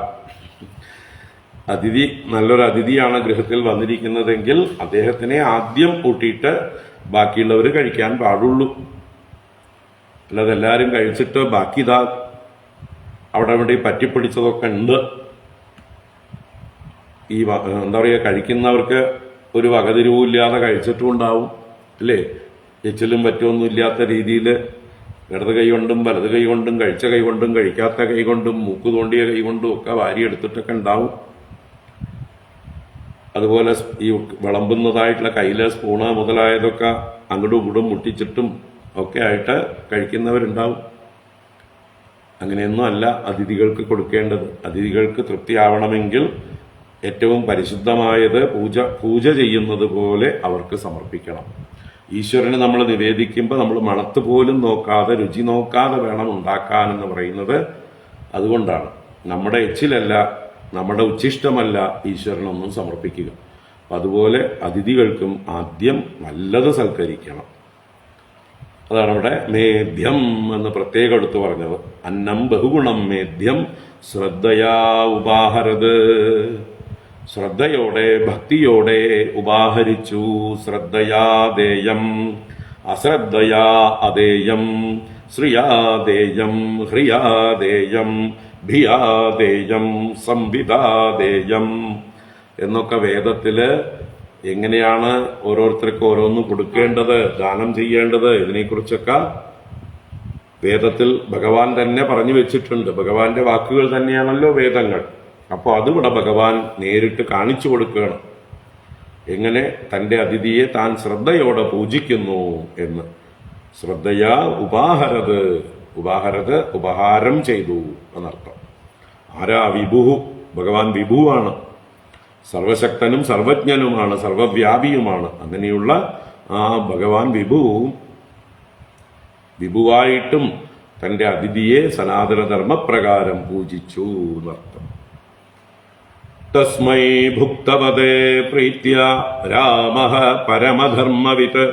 അതിഥി നല്ലൊരു അതിഥിയാണ് ഗൃഹത്തിൽ വന്നിരിക്കുന്നതെങ്കിൽ അദ്ദേഹത്തിനെ ആദ്യം കൂട്ടിയിട്ട് ബാക്കിയുള്ളവർ കഴിക്കാൻ പാടുള്ളൂ. അല്ലാതെ എല്ലാവരും കഴിച്ചിട്ട് ബാക്കി ഇതാ അവിടെ ഇവിടെ പറ്റിപ്പിടിച്ചതൊക്കെ ഉണ്ട്. ഈ എന്താ പറയുക, കഴിക്കുന്നവർക്ക് ഒരു വകതിരിവില്ലാതെ കഴിച്ചിട്ടും ഉണ്ടാവും, അല്ലേ? എച്ചിലും പറ്റുമൊന്നും ഇല്ലാത്ത രീതിയിൽ ഇടത് കൈ കൊണ്ടും വലത് കൈ കൊണ്ടും, കഴിച്ച കൈ കൊണ്ടും കഴിക്കാത്ത കൈ കൊണ്ടും മൂക്ക് തോണ്ടിയ കൈ കൊണ്ടും ഒക്കെ വാരിയെടുത്തിട്ടൊക്കെ ഉണ്ടാവും. അതുപോലെ ഈ വിളമ്പുന്നതായിട്ടുള്ള കയ്യിലെ സ്പൂണ് മുതലായതൊക്കെ അങ്ങോട്ടും ഇങ്ങോട്ടും മുട്ടിച്ചിട്ടും ഒക്കെ ആയിട്ട് കഴിക്കുന്നവരുണ്ടാവും. അങ്ങനെയൊന്നും അല്ല അതിഥികൾക്ക് കൊടുക്കേണ്ടത്. അതിഥികൾക്ക് തൃപ്തിയാവണമെങ്കിൽ ഏറ്റവും പരിശുദ്ധമായത് പൂജ ചെയ്യുന്നത് പോലെ അവർക്ക് സമർപ്പിക്കണം. ഈശ്വരന് നമ്മൾ നിവേദിക്കുമ്പോൾ നമ്മൾ മണത്ത് പോലും നോക്കാതെ, രുചി നോക്കാതെ വേണം ഉണ്ടാക്കാനെന്ന് പറയുന്നത് അതുകൊണ്ടാണ്. നമ്മുടെ എച്ചിലല്ല, നമ്മുടെ ഉച്ഛിഷ്ടമല്ല ഈശ്വരനൊന്നും സമർപ്പിക്കുക. അതുപോലെ അതിഥികൾക്കും ആദ്യം നല്ലത് സൽക്കരിക്കണം. അതാണ് ഇവിടെ മേദ്യം എന്ന് പ്രത്യേകം എടുത്തു പറഞ്ഞത്. അന്നം ബഹുഗുണം മേദ്യം ശ്രദ്ധയാ ഉപാഹരത്. ശ്രദ്ധയോടെ ഭക്തിയോടെ ഉപാഹരിച്ചു. ശ്രദ്ധയാ ദേയം അശ്രദ്ധയാ അദേയം, ശ്രിയാദേയം ഹ്രിയാദേയം ഭിയാദേയം സംവിധാദേയം എന്നൊക്കെ വേദത്തില് എങ്ങനെയാണ് ഓരോരുത്തർക്കും ഓരോന്ന് കൊടുക്കേണ്ടത്, ദാനം ചെയ്യേണ്ടത്, ഇതിനെക്കുറിച്ചൊക്കെ വേദത്തിൽ ഭഗവാൻ തന്നെ പറഞ്ഞു വെച്ചിട്ടുണ്ട്. ഭഗവാന്റെ വാക്കുകൾ തന്നെയാണല്ലോ വേദങ്ങൾ. അപ്പോൾ അതിവിടെ ഭഗവാൻ നേരിട്ട് കാണിച്ചു കൊടുക്കുകയാണ് എങ്ങനെ തൻ്റെ അതിഥിയെ താൻ ശ്രദ്ധയോടെ പൂജിക്കുന്നു എന്ന്. ശ്രദ്ധയാ ഉപാഹരത്, ഉപാഹരത് ഉപഹാരം ചെയ്തു എന്നർത്ഥം. ആരാ? വിഭുഹു. ഭഗവാൻ വിഭുവാണ്, സർവശക്തനും സർവജ്ഞനുമാണ്, സർവവ്യാപിയുമാണ്. അങ്ങനെയുള്ള ആ ഭഗവാൻ വിഭുവായിട്ടും തൻ്റെ അതിഥിയെ സനാതനധർമ്മപ്രകാരം പൂജിച്ചു എന്നർത്ഥം. തസ്മൈ ഭുക്തവതേ പ്രീത്യ രാമഃ പരമധർമ്മവിത്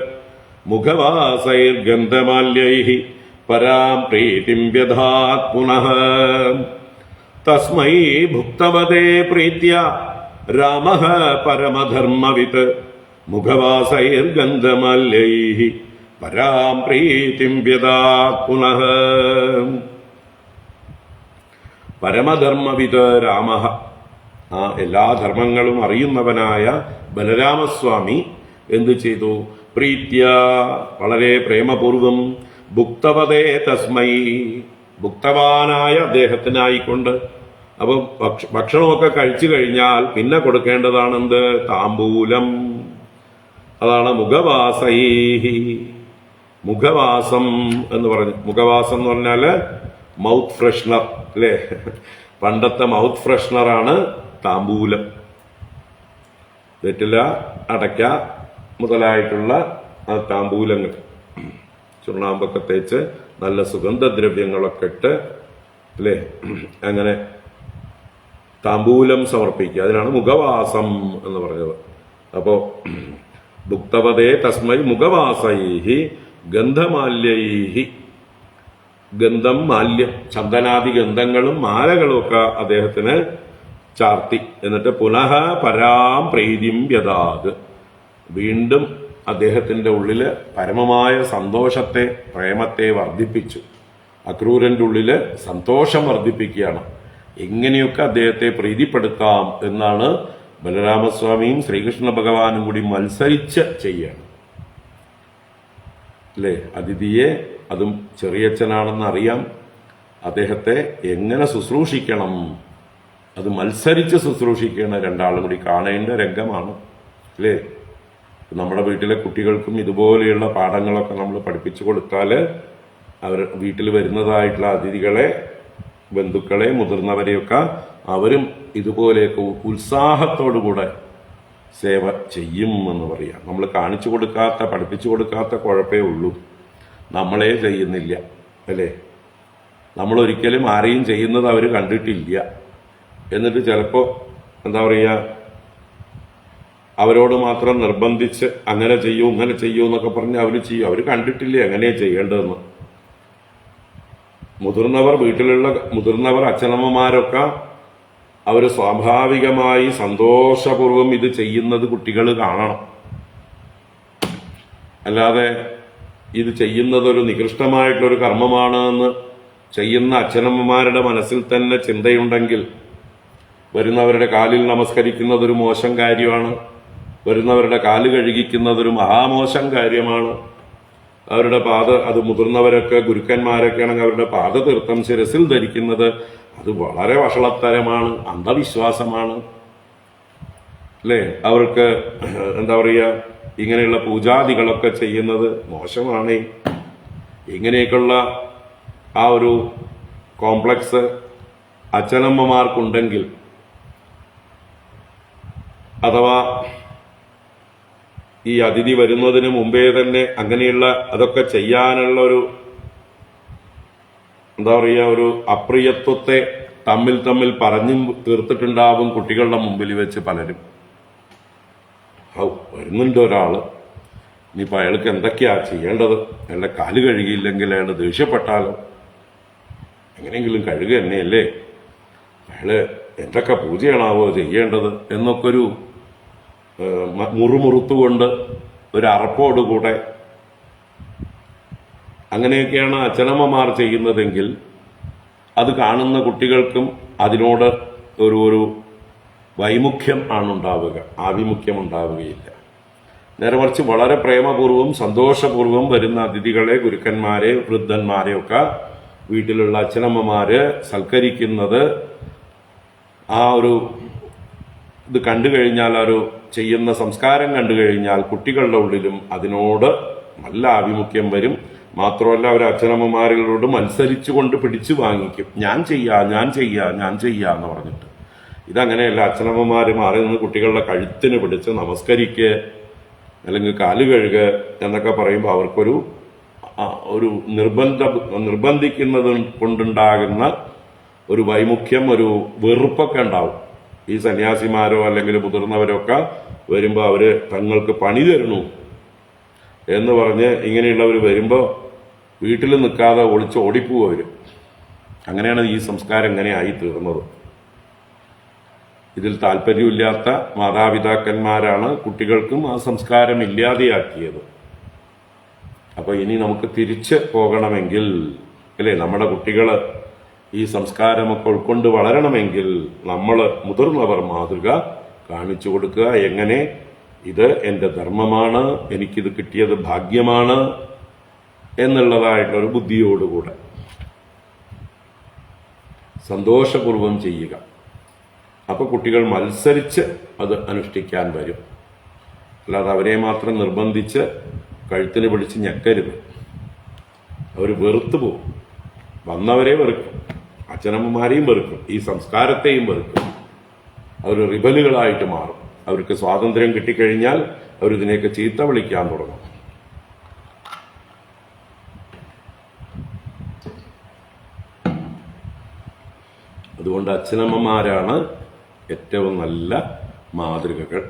മുഖവാസൈർഗന്ധമാല്യൈഃ പരാം പ്രീതിം വ്യധാത് പുനഃ. തസ്മൈ ഭുക്തവതേ പ്രീത്യ രാമഃ പരമധർമ്മവിത് മുഖവാസൈർഗന്ധമാല്യൈഃ പരാം പ്രീതിം വ്യധാത് പുനഃ. പരമധർമ്മവിത് രാമഃ, ആ എല്ലാ ധർമ്മങ്ങളും അറിയുന്നവനായ ബലരാമസ്വാമി എന്തു ചെയ്തു? പ്രീത്യ, വളരെ പ്രേമപൂർവം, ഭുക്തവതേ തസ്മൈ, ഭുക്തവാനായ അദ്ദേഹത്തിനായിക്കൊണ്ട്. അപ്പൊ ഭക്ഷണമൊക്കെ കഴിച്ചു കഴിഞ്ഞാൽ പിന്നെ കൊടുക്കേണ്ടതാണെന്ത്? താമ്പൂലം. അതാണ് മുഖവാസൈ. മുഖവാസം എന്ന് പറഞ്ഞു. മുഖവാസം എന്ന് പറഞ്ഞാല് മൗത്ത് ഫ്രഷ്നർ അല്ലേ? പണ്ടത്തെ മൗത്ത് ഫ്രഷ്നറാണ് താമ്പൂലം. വെറ്റില, അടയ്ക്ക മുതലായിട്ടുള്ള താമ്പൂലങ്ങൾ ചുണ്ണാമ്പൊക്കെ തേച്ച് നല്ല സുഗന്ധദ്രവ്യങ്ങളൊക്കെ ഇട്ട് അല്ലേ, അങ്ങനെ താമ്പൂലം സമർപ്പിക്കുക. അതിനാണ് മുഖവാസം എന്ന് പറഞ്ഞത്. അപ്പോ ഭുക്തവതേ തസ്മൈ മുഖവാസൈഹി ഗന്ധമാല്യൈഹി, ഗന്ധം, മാല്യം, ചന്ദനാദി ഗന്ധങ്ങളും മാലകളും ഒക്കെ അദ്ദേഹത്തിന് ചാർത്തി. എന്നിട്ട് പുനഃ പരാം പ്രീതിം വ്യദാത്, വീണ്ടും അദ്ദേഹത്തിന്റെ ഉള്ളില് പരമമായ സന്തോഷത്തെ, പ്രേമത്തെ വർദ്ധിപ്പിച്ചു. അക്രൂരന്റെ ഉള്ളില് സന്തോഷം വർദ്ധിപ്പിക്കുകയാണ്. എങ്ങനെയൊക്കെ അദ്ദേഹത്തെ പ്രീതിപ്പെടുത്താം എന്നാണ് ബലരാമസ്വാമിയും ശ്രീകൃഷ്ണ ഭഗവാനും കൂടി മത്സരിച്ച് ചെയ്യണം അല്ലേ? അതിഥിയെ, അതും ചെറിയച്ഛനാണെന്ന് അറിയാം, അദ്ദേഹത്തെ എങ്ങനെ ശുശ്രൂഷിക്കണം, അത് മത്സരിച്ച് ശുശ്രൂഷിക്കണം. രണ്ടാളും കൂടി കാണേണ്ട രംഗമാണ് അല്ലേ? നമ്മുടെ വീട്ടിലെ കുട്ടികൾക്കും ഇതുപോലെയുള്ള പാഠങ്ങളൊക്കെ നമ്മൾ പഠിപ്പിച്ചു കൊടുത്താൽ അവർ വീട്ടിൽ വരുന്നതായിട്ടുള്ള അതിഥികളെ, ബന്ധുക്കളെ, മുതിർന്നവരെയൊക്കെ അവരും ഇതുപോലെയൊക്കെ ഉത്സാഹത്തോടുകൂടെ സേവ ചെയ്യും എന്ന് പറയാം. നമ്മൾ കാണിച്ചു കൊടുക്കാത്ത, പഠിപ്പിച്ചു കൊടുക്കാത്ത കുഴപ്പമേ ഉള്ളൂ, നമ്മളെ ചെയ്യുന്നില്ല അല്ലേ? നമ്മൾ ഒരിക്കലും ആരെയും ചെയ്യുന്നത് അവർ കണ്ടിട്ടില്ല. എന്നിട്ട് ചിലപ്പോൾ എന്താ പറയുക, അവരോട് മാത്രം നിർബന്ധിച്ച് അങ്ങനെ ചെയ്യൂ ഇങ്ങനെ ചെയ്യൂ എന്നൊക്കെ പറഞ്ഞ് അവർ ചെയ്യും. അവർ കണ്ടിട്ടില്ല എങ്ങനെയാ ചെയ്യേണ്ടതെന്ന്. വീട്ടിലുള്ള മുതിർന്നവർ, അച്ഛനമ്മമാരൊക്കെ അവർ സ്വാഭാവികമായി സന്തോഷപൂർവ്വം ഇത് ചെയ്യുന്നത് കുട്ടികൾ കാണണം. അല്ലാതെ ഇത് ചെയ്യുന്നതൊരു നികൃഷ്ടമായിട്ടൊരു കർമ്മമാണ് എന്ന് ചെയ്യുന്ന അച്ഛനമ്മമാരുടെ മനസ്സിൽ തന്നെ ചിന്തയുണ്ടെങ്കിൽ വരുന്നവരുടെ കാലിൽ നമസ്കരിക്കുന്നതൊരു മോശം കാര്യമാണ്, വരുന്നവരുടെ കാല് കഴുകിക്കുന്നതൊരു മഹാമോശം കാര്യമാണ്. അവരുടെ അത് മുതിർന്നവരൊക്കെ, ഗുരുക്കന്മാരൊക്കെ ആണെങ്കിൽ അവരുടെ പാദതീർത്ഥം ശിരസിൽ ധരിക്കുന്നത് അത് വളരെ വഷളത്തരമാണ്, അന്ധവിശ്വാസമാണ് അല്ലേ? അവർക്ക് എന്താ പറയുക, ഇങ്ങനെയുള്ള പൂജാദികളൊക്കെ ചെയ്യുന്നത് മോശമാണ്. ഇങ്ങനെയൊക്കെയുള്ള ആ ഒരു കോംപ്ലക്സ് അച്ഛനമ്മമാർക്കുണ്ടെങ്കിൽ, അഥവാ ഈ അതിഥി വരുന്നതിന് മുമ്പേ തന്നെ അങ്ങനെയുള്ള അതൊക്കെ ചെയ്യാനുള്ള ഒരു എന്താ പറയുക, ഒരു അപ്രിയത്വത്തെ തമ്മിൽ പറഞ്ഞു തീർത്തിട്ടുണ്ടാവും കുട്ടികളുടെ മുമ്പിൽ വെച്ച് പലരും. വരുന്നുണ്ട് ഒരാള്, ഇനിയിപ്പോൾ അയാൾക്ക് എന്തൊക്കെയാ ചെയ്യേണ്ടത്? അയാളുടെ കാല് കഴുകിയില്ലെങ്കിൽ അയാൾ ദേഷ്യപ്പെട്ടാലോ? എങ്ങനെയെങ്കിലും കഴുകുക തന്നെയല്ലേ. അയാള് എന്തൊക്കെ പൂജയാണാവോ ചെയ്യേണ്ടത് എന്നൊക്കെ ഒരു മുറുമുറുത്തുകൊണ്ട് ഒരു അറപ്പോടുകൂടെ അങ്ങനെയൊക്കെയാണ് അച്ഛനമ്മമാർ ചെയ്യുന്നതെങ്കിൽ അത് കാണുന്ന കുട്ടികൾക്കും അതിനോട് ഒരു വൈമുഖ്യം ആണുണ്ടാവുക, ആഭിമുഖ്യം ഉണ്ടാവുകയില്ല. നേരെ മറിച്ച് വളരെ പ്രേമപൂർവ്വം സന്തോഷപൂർവ്വം വരുന്ന അതിഥികളെ, ഗുരുക്കന്മാരെ, വൃദ്ധന്മാരെയൊക്കെ വീട്ടിലുള്ള അച്ഛനമ്മമാര് സൽക്കരിക്കുന്നത് ആ ഒരു ഇത് കണ്ടു കഴിഞ്ഞാൽ, ഒരു ചെയ്യുന്ന സംസ്കാരം കണ്ടു കഴിഞ്ഞാൽ കുട്ടികളുടെ ഉള്ളിലും അതിനോട് നല്ല ആഭിമുഖ്യം വരും. മാത്രമല്ല അവർ അച്ഛനമ്മമാരോട് മത്സരിച്ചുകൊണ്ട് പിടിച്ചു വാങ്ങിക്കും. ഞാൻ ചെയ്യാന്ന് പറഞ്ഞിട്ട്. ഇതങ്ങനെയല്ല. അച്ഛനമ്മമാര് മാറി നിന്ന് കുട്ടികളുടെ കഴുത്തിന് പിടിച്ച് നമസ്കരിക്കുക അല്ലെങ്കിൽ കാല് കഴുകുക എന്നൊക്കെ പറയുമ്പോൾ അവർക്കൊരു നിർബന്ധിക്കുന്നത് കൊണ്ടുണ്ടാകുന്ന ഒരു വൈമുഖ്യം, ഒരു വെറുപ്പൊക്കെ ഉണ്ടാവും. ഈ സന്യാസിമാരോ അല്ലെങ്കിൽ മുതിർന്നവരൊക്കെ വരുമ്പോൾ അവര് തങ്ങൾക്ക് പണി തരണു എന്ന് പറഞ്ഞ് ഇങ്ങനെയുള്ളവർ വരുമ്പോൾ വീട്ടിൽ നിൽക്കാതെ ഒളിച്ച് ഓടിപ്പോവും അവര്. അങ്ങനെയാണ് ഈ സംസ്കാരം ഇങ്ങനെ ആയി തീർന്നത്. ഇതിൽ താല്പര്യമില്ലാത്ത മാതാപിതാക്കന്മാരാണ് കുട്ടികൾക്കും ആ സംസ്കാരം ഇല്ലാതെയാക്കിയത്. അപ്പൊ ഇനി നമുക്ക് തിരിച്ച് പോകണമെങ്കിൽ, അല്ലേ, നമ്മുടെ കുട്ടികള് ഈ സംസ്കാരമൊക്കെ ഉൾക്കൊണ്ട് വളരണമെങ്കിൽ നമ്മൾ മുതിർന്നവർ മാതൃക കാണിച്ചു കൊടുക്കുക. എങ്ങനെ ഇത് എൻ്റെ ധർമ്മമാണ്, എനിക്കിത് കിട്ടിയത് ഭാഗ്യമാണ് എന്നുള്ളതായിട്ടുള്ളൊരു ബുദ്ധിയോടുകൂടെ സന്തോഷപൂർവം ചെയ്യുക. അപ്പൊ കുട്ടികൾ മത്സരിച്ച് അത് അനുഷ്ഠിക്കാൻ വരും. അല്ലാതെ അവരെ മാത്രം നിർബന്ധിച്ച് കഴുത്തിന് പിടിച്ച് ഞെക്കരുത്. അവർ വെറുത്തു പോകും. വന്നവരെ വെറുക്കും, അച്ഛനമ്മമാരെയും വെറുക്കും, ഈ സംസ്കാരത്തെയും വെറുക്കും. അവർ റിബലുകളായിട്ട് മാറും. അവർക്ക് സ്വാതന്ത്ര്യം കിട്ടിക്കഴിഞ്ഞാൽ അവരിതിനെയൊക്കെ ചീത്ത വിളിക്കാൻ തുടങ്ങും. അതുകൊണ്ട് അച്ഛനമ്മമാരാണ് ഏറ്റവും നല്ല മാതൃകകൾ.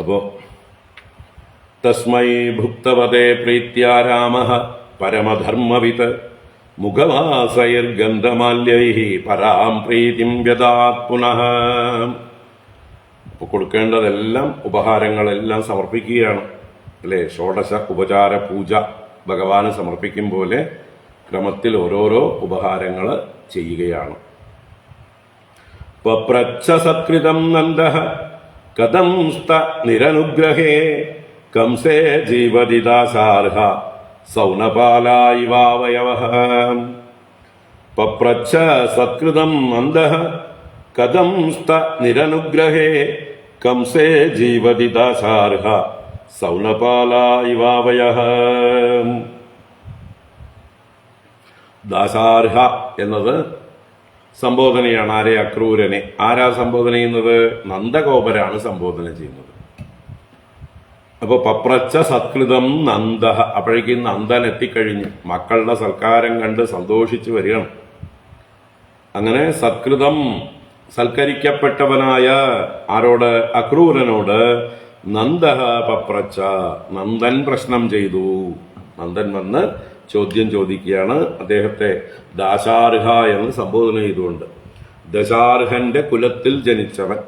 അപ്പോ തസ്മൈ ഭുക്തവതേ പ്രീത്യാ രാമഃ പരമധർമ്മവിത് മുഖവാസൈർഗന്ധമാല്യൈഃ പരാം പ്രീതിം വ്യദാത് പുനഃ. അപ്പൊ കൊടുക്കേണ്ടതെല്ലാം ഉപഹാരങ്ങളെല്ലാം സമർപ്പിക്കുകയാണ്, അല്ലെ? ഷോഡശ ഉപചാര പൂജ ഭഗവാന് സമർപ്പിക്കും പോലെ ക്രമത്തിൽ ഓരോരോ ഉപഹാരങ്ങൾ ചെയ്യുകയാണ്. പപ്രച്ഛ സത്കൃതം നന്ദഃ കഥം സ്ത നിരനുഗ്രഹേ കംസേ ജീവതിദാസാർഹ സൗനപാലായിവാവയവഃ. പപ്രച്ഛ സത്കൃതം നന്ദഃ കഥം സ്ത നിരനുഗ്രഹേ കംസേ ജീവതിദാസാർഹ സൗനപാലായിവാവയഃ. ദാസാർഹ എന്നത് സംബോധനയാണ്. ആരെ? അക്രൂരനെ. ആരാ സംബോധന ചെയ്യുന്നത്? നന്ദഗോപരാണ് സംബോധന ചെയ്യുന്നത്. അപ്പൊ പപ്രച്ഛ സത്കൃതം നന്ദ. അപ്പോഴേക്കും നന്ദൻ എത്തിക്കഴിഞ്ഞു. മക്കളുടെ സൽക്കാരം കണ്ട് സന്തോഷിച്ചു വരികയാണ്. അങ്ങനെ സത്കൃതം, സൽക്കരിക്കപ്പെട്ടവനായ ആരോട്? അക്രൂരനോട് നന്ദ പപ്രച്ഛ, നന്ദൻ പ്രശ്നം ചെയ്തു. നന്ദൻ വന്ന് ചോദ്യം ചോദിക്കുകയാണ്. അദ്ദേഹത്തെ ദാശാർഹ എന്ന് സംബോധന ചെയ്തുകൊണ്ട്. ദശാർഹന്റെ കുലത്തിൽ ജനിച്ചവൻ.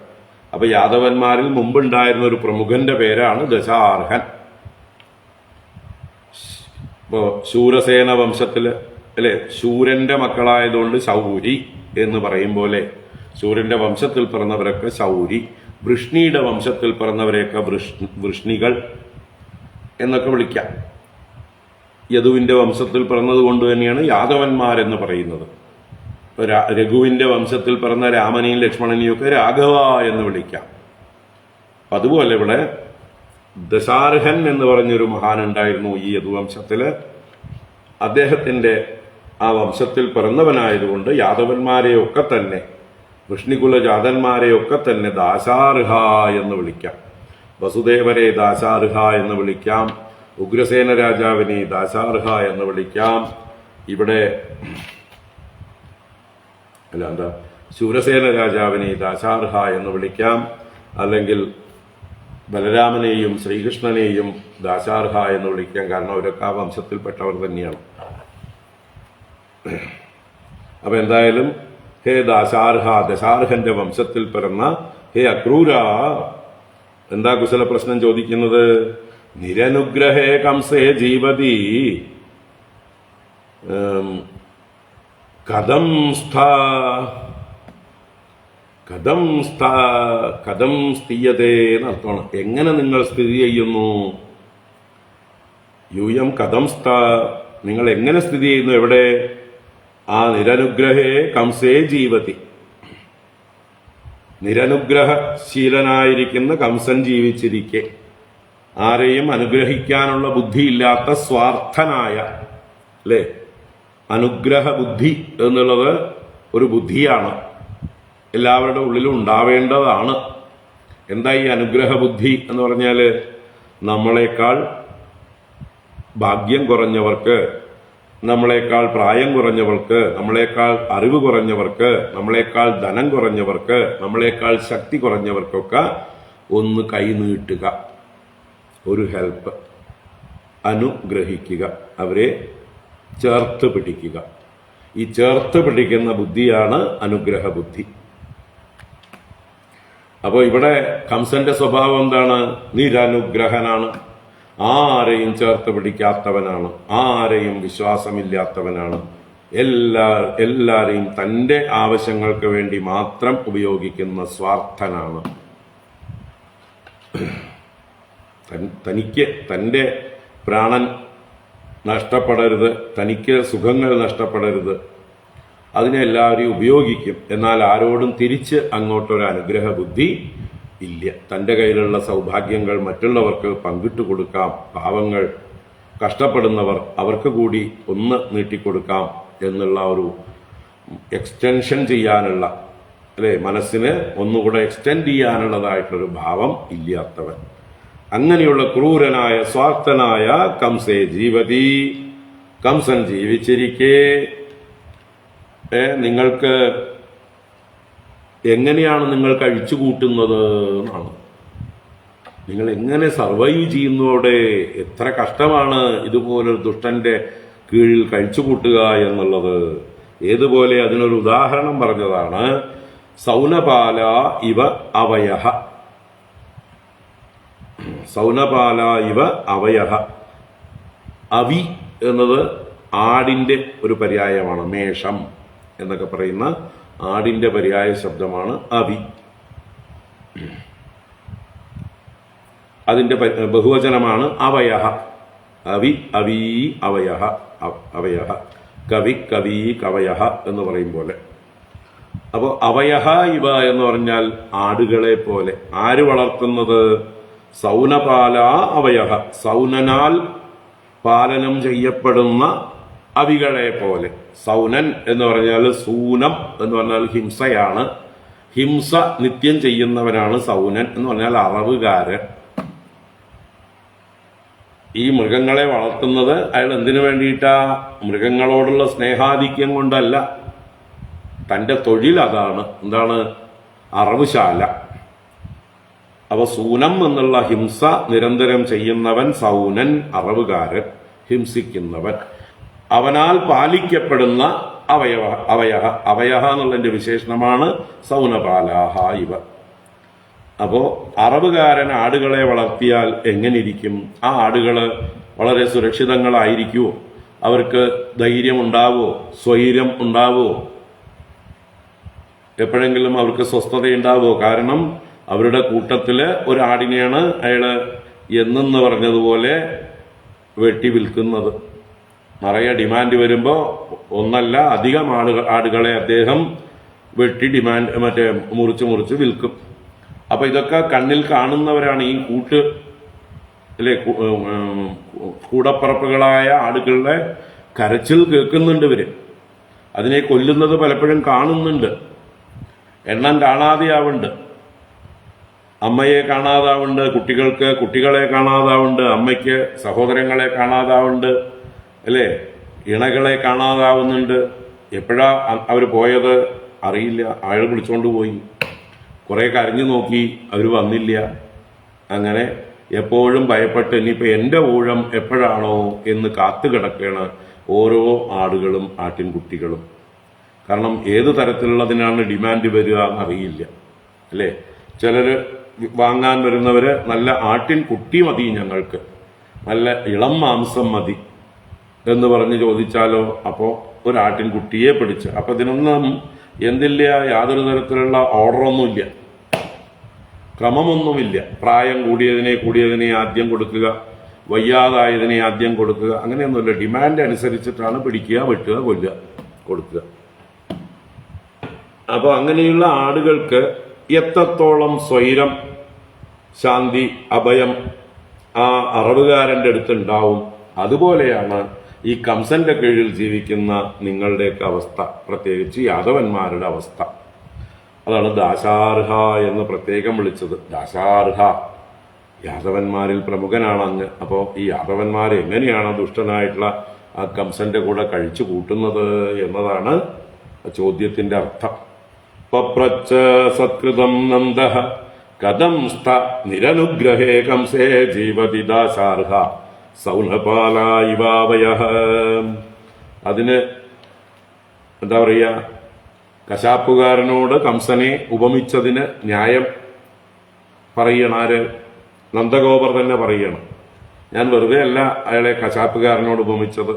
അപ്പൊ യാദവന്മാരിൽ മുമ്പുണ്ടായിരുന്ന ഒരു പ്രമുഖന്റെ പേരാണ് ദശാർഹൻ. ഇപ്പോ ശൂരസേന വംശത്തില്, അല്ലെ, ശൂരന്റെ മക്കളായതുകൊണ്ട് ശൗരി എന്ന് പറയും പോലെ ശൂരന്റെ വംശത്തിൽ പിറന്നവരൊക്കെ ശൗരി, വൃഷ്ണിയുടെ വംശത്തിൽ പിറന്നവരെയൊക്കെ വൃഷ്ണികൾ എന്നൊക്കെ വിളിക്കാം. യദുവിന്റെ വംശത്തിൽ പിറന്നത് കൊണ്ട് തന്നെയാണ് യാദവന്മാരെന്ന് പറയുന്നത്. രഘുവിന്റെ വംശത്തിൽ പിറന്ന രാമനെയും ലക്ഷ്മണനെയും ഒക്കെ രാഘവ എന്ന് വിളിക്കാം. അതുപോലെ ഇവിടെ ദശാർഹൻ എന്ന് പറഞ്ഞൊരു മഹാനുണ്ടായിരുന്നു ഈ യദുവംശത്തില്. അദ്ദേഹത്തിന്റെ ആ വംശത്തിൽ പിറന്നവനായതുകൊണ്ട് യാദവന്മാരെയൊക്കെ തന്നെ, വൃഷ്ണികുല ജാതന്മാരെയൊക്കെ തന്നെ ദാശാർഹ എന്ന് വിളിക്കാം. വസുദേവരെ ദാശാർഹ എന്ന് വിളിക്കാം. ഉഗ്രസേന രാജാവിനെ ദാശാർഹ എന്ന് വിളിക്കാം. ഇവിടെ അല്ല എന്താ, ശൂരസേന രാജാവിനെ ദാശാർഹ എന്ന് വിളിക്കാം, അല്ലെങ്കിൽ ബലരാമനെയും ശ്രീകൃഷ്ണനെയും ദാശാർഹ എന്ന് വിളിക്കാം. കാരണം അവരൊക്കെ ആ വംശത്തിൽപ്പെട്ടവർ തന്നെയാണ്. അപ്പൊ എന്തായാലും ഹേ ദാശാർഹ, ദശാർഹന്റെ വംശത്തിൽ പിറന്ന ഹേ അക്രൂര, എന്താ കുശല പ്രശ്നം ചോദിക്കുന്നത്? നിരനുഗ്രഹേ കംസേ ജീവതി കഥം സ്ഥീയതേ എന്നർത്ഥമാണ്. എങ്ങനെ നിങ്ങൾ സ്ഥിതി ചെയ്യുന്നു? യൂയം കഥം നിങ്ങൾ എങ്ങനെ സ്ഥിതി ചെയ്യുന്നു? എവിടെ? ആ നിരനുഗ്രഹേ കംസേ ജീവതി, നിരനുഗ്രഹശീലനായിരിക്കുന്ന കംസൻ ജീവിച്ചിരിക്കെ, ആരെയും അനുഗ്രഹിക്കാനുള്ള ബുദ്ധിയില്ലാത്ത സ്വാർത്ഥനായ, അല്ലേ? അനുഗ്രഹ ബുദ്ധി എന്നുള്ളത് ഒരു ബുദ്ധിയാണ്, എല്ലാവരുടെ ഉള്ളിലും ഉണ്ടാവേണ്ടതാണ്. എന്താ ഈ അനുഗ്രഹ ബുദ്ധി എന്ന് പറഞ്ഞാൽ? നമ്മളെക്കാൾ ഭാഗ്യം കുറഞ്ഞവർക്ക്, നമ്മളെക്കാൾ പ്രായം കുറഞ്ഞവർക്ക്, നമ്മളെക്കാൾ അറിവ് കുറഞ്ഞവർക്ക്, നമ്മളെക്കാൾ ധനം കുറഞ്ഞവർക്ക്, നമ്മളെക്കാൾ ശക്തി കുറഞ്ഞവർക്കൊക്കെ ഒന്ന് കൈ നീട്ടുക, ഒരു ഹെൽപ്പ്, അനുഗ്രഹിക്കുക, അവരെ ചേർത്ത് പിടിക്കുക. ഈ ചേർത്ത് പിടിക്കുന്ന ബുദ്ധിയാണ് അനുഗ്രഹ ബുദ്ധി. അപ്പോൾ ഇവിടെ കംസന്റെ സ്വഭാവം എന്താണ്? നിരനുഗ്രഹനാണ്, ആരെയും ചേർത്ത് പിടിക്കാത്തവനാണ്, ആരെയും വിശ്വാസമില്ലാത്തവനാണ്, എല്ലാരെയും തന്റെ ആവശ്യങ്ങൾക്ക് വേണ്ടി മാത്രം ഉപയോഗിക്കുന്ന സ്വാർത്ഥനാണ്. തനിക്ക് തന്റെ പ്രാണൻ നഷ്ടപ്പെടരുത്, തനിക്ക് സുഖങ്ങൾ നഷ്ടപ്പെടരുത്, അതിനെ എല്ലാവരെയും ഉപയോഗിക്കും. എന്നാൽ ആരോടും തിരിച്ച് അങ്ങോട്ടൊരു അനുഗ്രഹ ബുദ്ധി ഇല്ല. തൻ്റെ കയ്യിലുള്ള സൗഭാഗ്യങ്ങൾ മറ്റുള്ളവർക്ക് പങ്കിട്ടു കൊടുക്കാം, പാവങ്ങൾ കഷ്ടപ്പെടുന്നവർ അവർക്ക് കൂടി ഒന്ന് നീട്ടിക്കൊടുക്കാം എന്നുള്ള ഒരു എക്സ്റ്റൻഷൻ ചെയ്യാനുള്ള, അല്ലെ, മനസ്സിന് ഒന്നുകൂടെ എക്സ്റ്റെൻഡ് ചെയ്യാനുള്ളതായിട്ടൊരു ഭാവം ഇല്ലാത്തവൻ. അങ്ങനെയുള്ള ക്രൂരനായ സ്വാർത്ഥനായ കംസേ ജീവതി, കംസൻ ജീവിച്ചിരിക്കെ നിങ്ങൾക്ക് എങ്ങനെയാണ് നിങ്ങൾ കഴിച്ചു കൂട്ടുന്നത് എന്നാണ്. നിങ്ങൾ എങ്ങനെ സർവൈവ് ചെയ്യുന്നതോടെ? എത്ര കഷ്ടമാണ് ഇതുപോലൊരു ദുഷ്ടന്റെ കീഴിൽ കഴിച്ചു കൂട്ടുക എന്നുള്ളത്. ഏതുപോലെ? അതിനൊരു ഉദാഹരണം പറഞ്ഞതാണ്. സൗനപാല ഇവ അവയഹ, സൗനപാല ഇവ അവയഹ. അവി എന്നത് ആടിന്റെ ഒരു പര്യായമാണ്. മേഷം എന്നൊക്കെ പറയുന്ന ആടിന്റെ പര്യായ ശബ്ദമാണ് അവി. അതിന്റെ ബഹുവചനമാണ് അവയഹ. അവി, അവീ, അവയഹ, അവയഹ. കവി, കവീ, കവയഹ എന്ന് പറയും പോലെ. അപ്പോൾ അവയഹ ഇവ എന്ന് പറഞ്ഞാൽ ആടുകളെ പോലെ. ആര് വളർത്തുന്നത്? സൗനപാല അവയഹ, സൗനനാൽ പാലനം ചെയ്യപ്പെടുന്ന അവികളെ പോലെ. സൗനൻ എന്ന് പറഞ്ഞാൽ, സൂനം എന്ന് പറഞ്ഞാൽ ഹിംസയാണ്. ഹിംസ നിത്യം ചെയ്യുന്നവനാണ് സൗനൻ എന്ന് പറഞ്ഞാൽ അറവുകാരൻ. ഈ മൃഗങ്ങളെ വളർത്തുന്നത് അയാൾ എന്തിനു വേണ്ടിയിട്ടാ? മൃഗങ്ങളോടുള്ള സ്നേഹാധിക്യം കൊണ്ടല്ല, തന്റെ തൊഴിൽ അതാണ്. എന്താണ്? അറവുശാല. അപ്പൊ സൂനം എന്നുള്ള ഹിംസ നിരന്തരം ചെയ്യുന്നവൻ സൗനൻ, അറവുകാരൻ, ഹിംസിക്കുന്നവൻ. അവനാൽ പാലിക്കപ്പെടുന്ന അവയഹ എന്നുള്ളതിന്റെ വിശേഷണമാണ് സൗനപാലാഹ ഇവ. അപ്പോ അറവുകാരൻ ആടുകളെ വളർത്തിയാൽ എങ്ങനിരിക്കും? ആ ആടുകള് വളരെ സുരക്ഷിതങ്ങളായിരിക്കുമോ? അവർക്ക് ധൈര്യം ഉണ്ടാവോ? സ്വൈര്യം ഉണ്ടാവോ? എപ്പോഴെങ്കിലും അവർക്ക് സ്വസ്ഥതയുണ്ടാവോ? കാരണം അവരുടെ കൂട്ടത്തില് ഒരാടിനെയാണ് അയാള് എന്നെന്ന് പറഞ്ഞതുപോലെ വെട്ടി വിൽക്കുന്നത്. നിറയെ ഡിമാൻഡ് വരുമ്പോൾ ഒന്നല്ല അധികം ആടുകളെ അദ്ദേഹം വെട്ടി മുറിച്ച് വിൽക്കും. അപ്പൊ ഇതൊക്കെ കണ്ണിൽ കാണുന്നവരാണ്. ഈ കൂടപ്പറപ്പുകളായ ആടുകളുടെ കരച്ചിൽ കേൾക്കുന്നുണ്ട് ഇവര്. അതിനെ കൊല്ലുന്നത് പലപ്പോഴും കാണുന്നുണ്ട്. എണ്ണം കാണാതെയാവുണ്ട്. അമ്മയെ കാണാതാവുണ്ട്, കുട്ടികളെ കാണാതാവുണ്ട്, അമ്മയ്ക്ക് സഹോദരങ്ങളെ കാണാതാവുണ്ട്, അല്ലേ? ഇണകളെ കാണാതാവുന്നുണ്ട്. എപ്പോഴാ അവർ പോയത്? അറിയില്ല, അയാൾ വിളിച്ചോണ്ട് പോയി. കുറേ കരഞ്ഞു നോക്കി, അവർ വന്നില്ല. അങ്ങനെ എപ്പോഴും ഭയപ്പെട്ട് ഇനിയിപ്പോൾ എൻ്റെ ഊഴം എപ്പോഴാണോ എന്ന് കാത്തു കിടക്കുകയാണ് ഓരോ ആടുകളും ആട്ടിൻകുട്ടികളും. കാരണം ഏത് തരത്തിലുള്ളതിനാണ് ഡിമാൻഡ് വരിക എന്നറിയില്ല, അല്ലേ? ചിലർ വാങ്ങാൻ വരുന്നവർ നല്ല ആട്ടിൻകുട്ടി മതി, ഞങ്ങൾക്ക് നല്ല ഇളം മാംസം മതി എന്ന് പറഞ്ഞ് ചോദിച്ചാലോ, അപ്പോൾ ഒരു ആട്ടിൻകുട്ടിയെ പിടിച്ച്. അപ്പം ഇതിനൊന്നും എന്തില്ല, യാതൊരു തരത്തിലുള്ള ഓർഡറൊന്നുമില്ല, ക്രമമൊന്നുമില്ല. പ്രായം കൂടിയതിനെ ആദ്യം കൊടുക്കുക, വയ്യാതായതിനെ ആദ്യം കൊടുക്കുക, അങ്ങനെയൊന്നുമില്ല. ഡിമാൻഡ് അനുസരിച്ചിട്ടാണ് പിടിക്കുക, വെട്ടുക, കൊല്ലുക, കൊടുക്കുക. അപ്പോൾ അങ്ങനെയുള്ള ആടുകൾക്ക് എത്രത്തോളം സ്വൈരം, ശാന്തി, അഭയം ആ അറവുകാരൻ്റെ അടുത്തുണ്ടാവും, അതുപോലെയാണ് ഈ കംസന്റെ കീഴിൽ ജീവിക്കുന്ന നിങ്ങളുടെയൊക്കെ അവസ്ഥ, പ്രത്യേകിച്ച് യാദവന്മാരുടെ അവസ്ഥ. അതാണ് ദാശാർഹ എന്ന് പ്രത്യേകം വിളിച്ചത്. ദാശാർഹ യാദവന്മാരിൽ പ്രമുഖനാണ് അങ്ങ്. അപ്പോൾ ഈ യാദവന്മാർ എങ്ങനെയാണ് ദുഷ്ടനായിട്ടുള്ള ആ കംസന്റെ കൂടെ കഴിച്ചു കൂട്ടുന്നത് എന്നതാണ് ചോദ്യത്തിന്റെ അർത്ഥം. പപ്രച്ച സത്കൃതം നന്ദഃ കഥം സ്ഥ നിരനുഗ്രഹേ കംസേ ജീവതി ദാശാർഹ സൗനപാല ഇവാവയഃ. അതിന് എന്താ പറയുക, കശാപ്പുകാരനോട് കംസനെ ഉപമിച്ചതിന് ന്യായം പറയണം ആര്? നന്ദഗോപർ തന്നെ പറയണം. ഞാൻ വെറുതെ അല്ല അയാളെ കശാപ്പുകാരനോട് ഉപമിച്ചത്.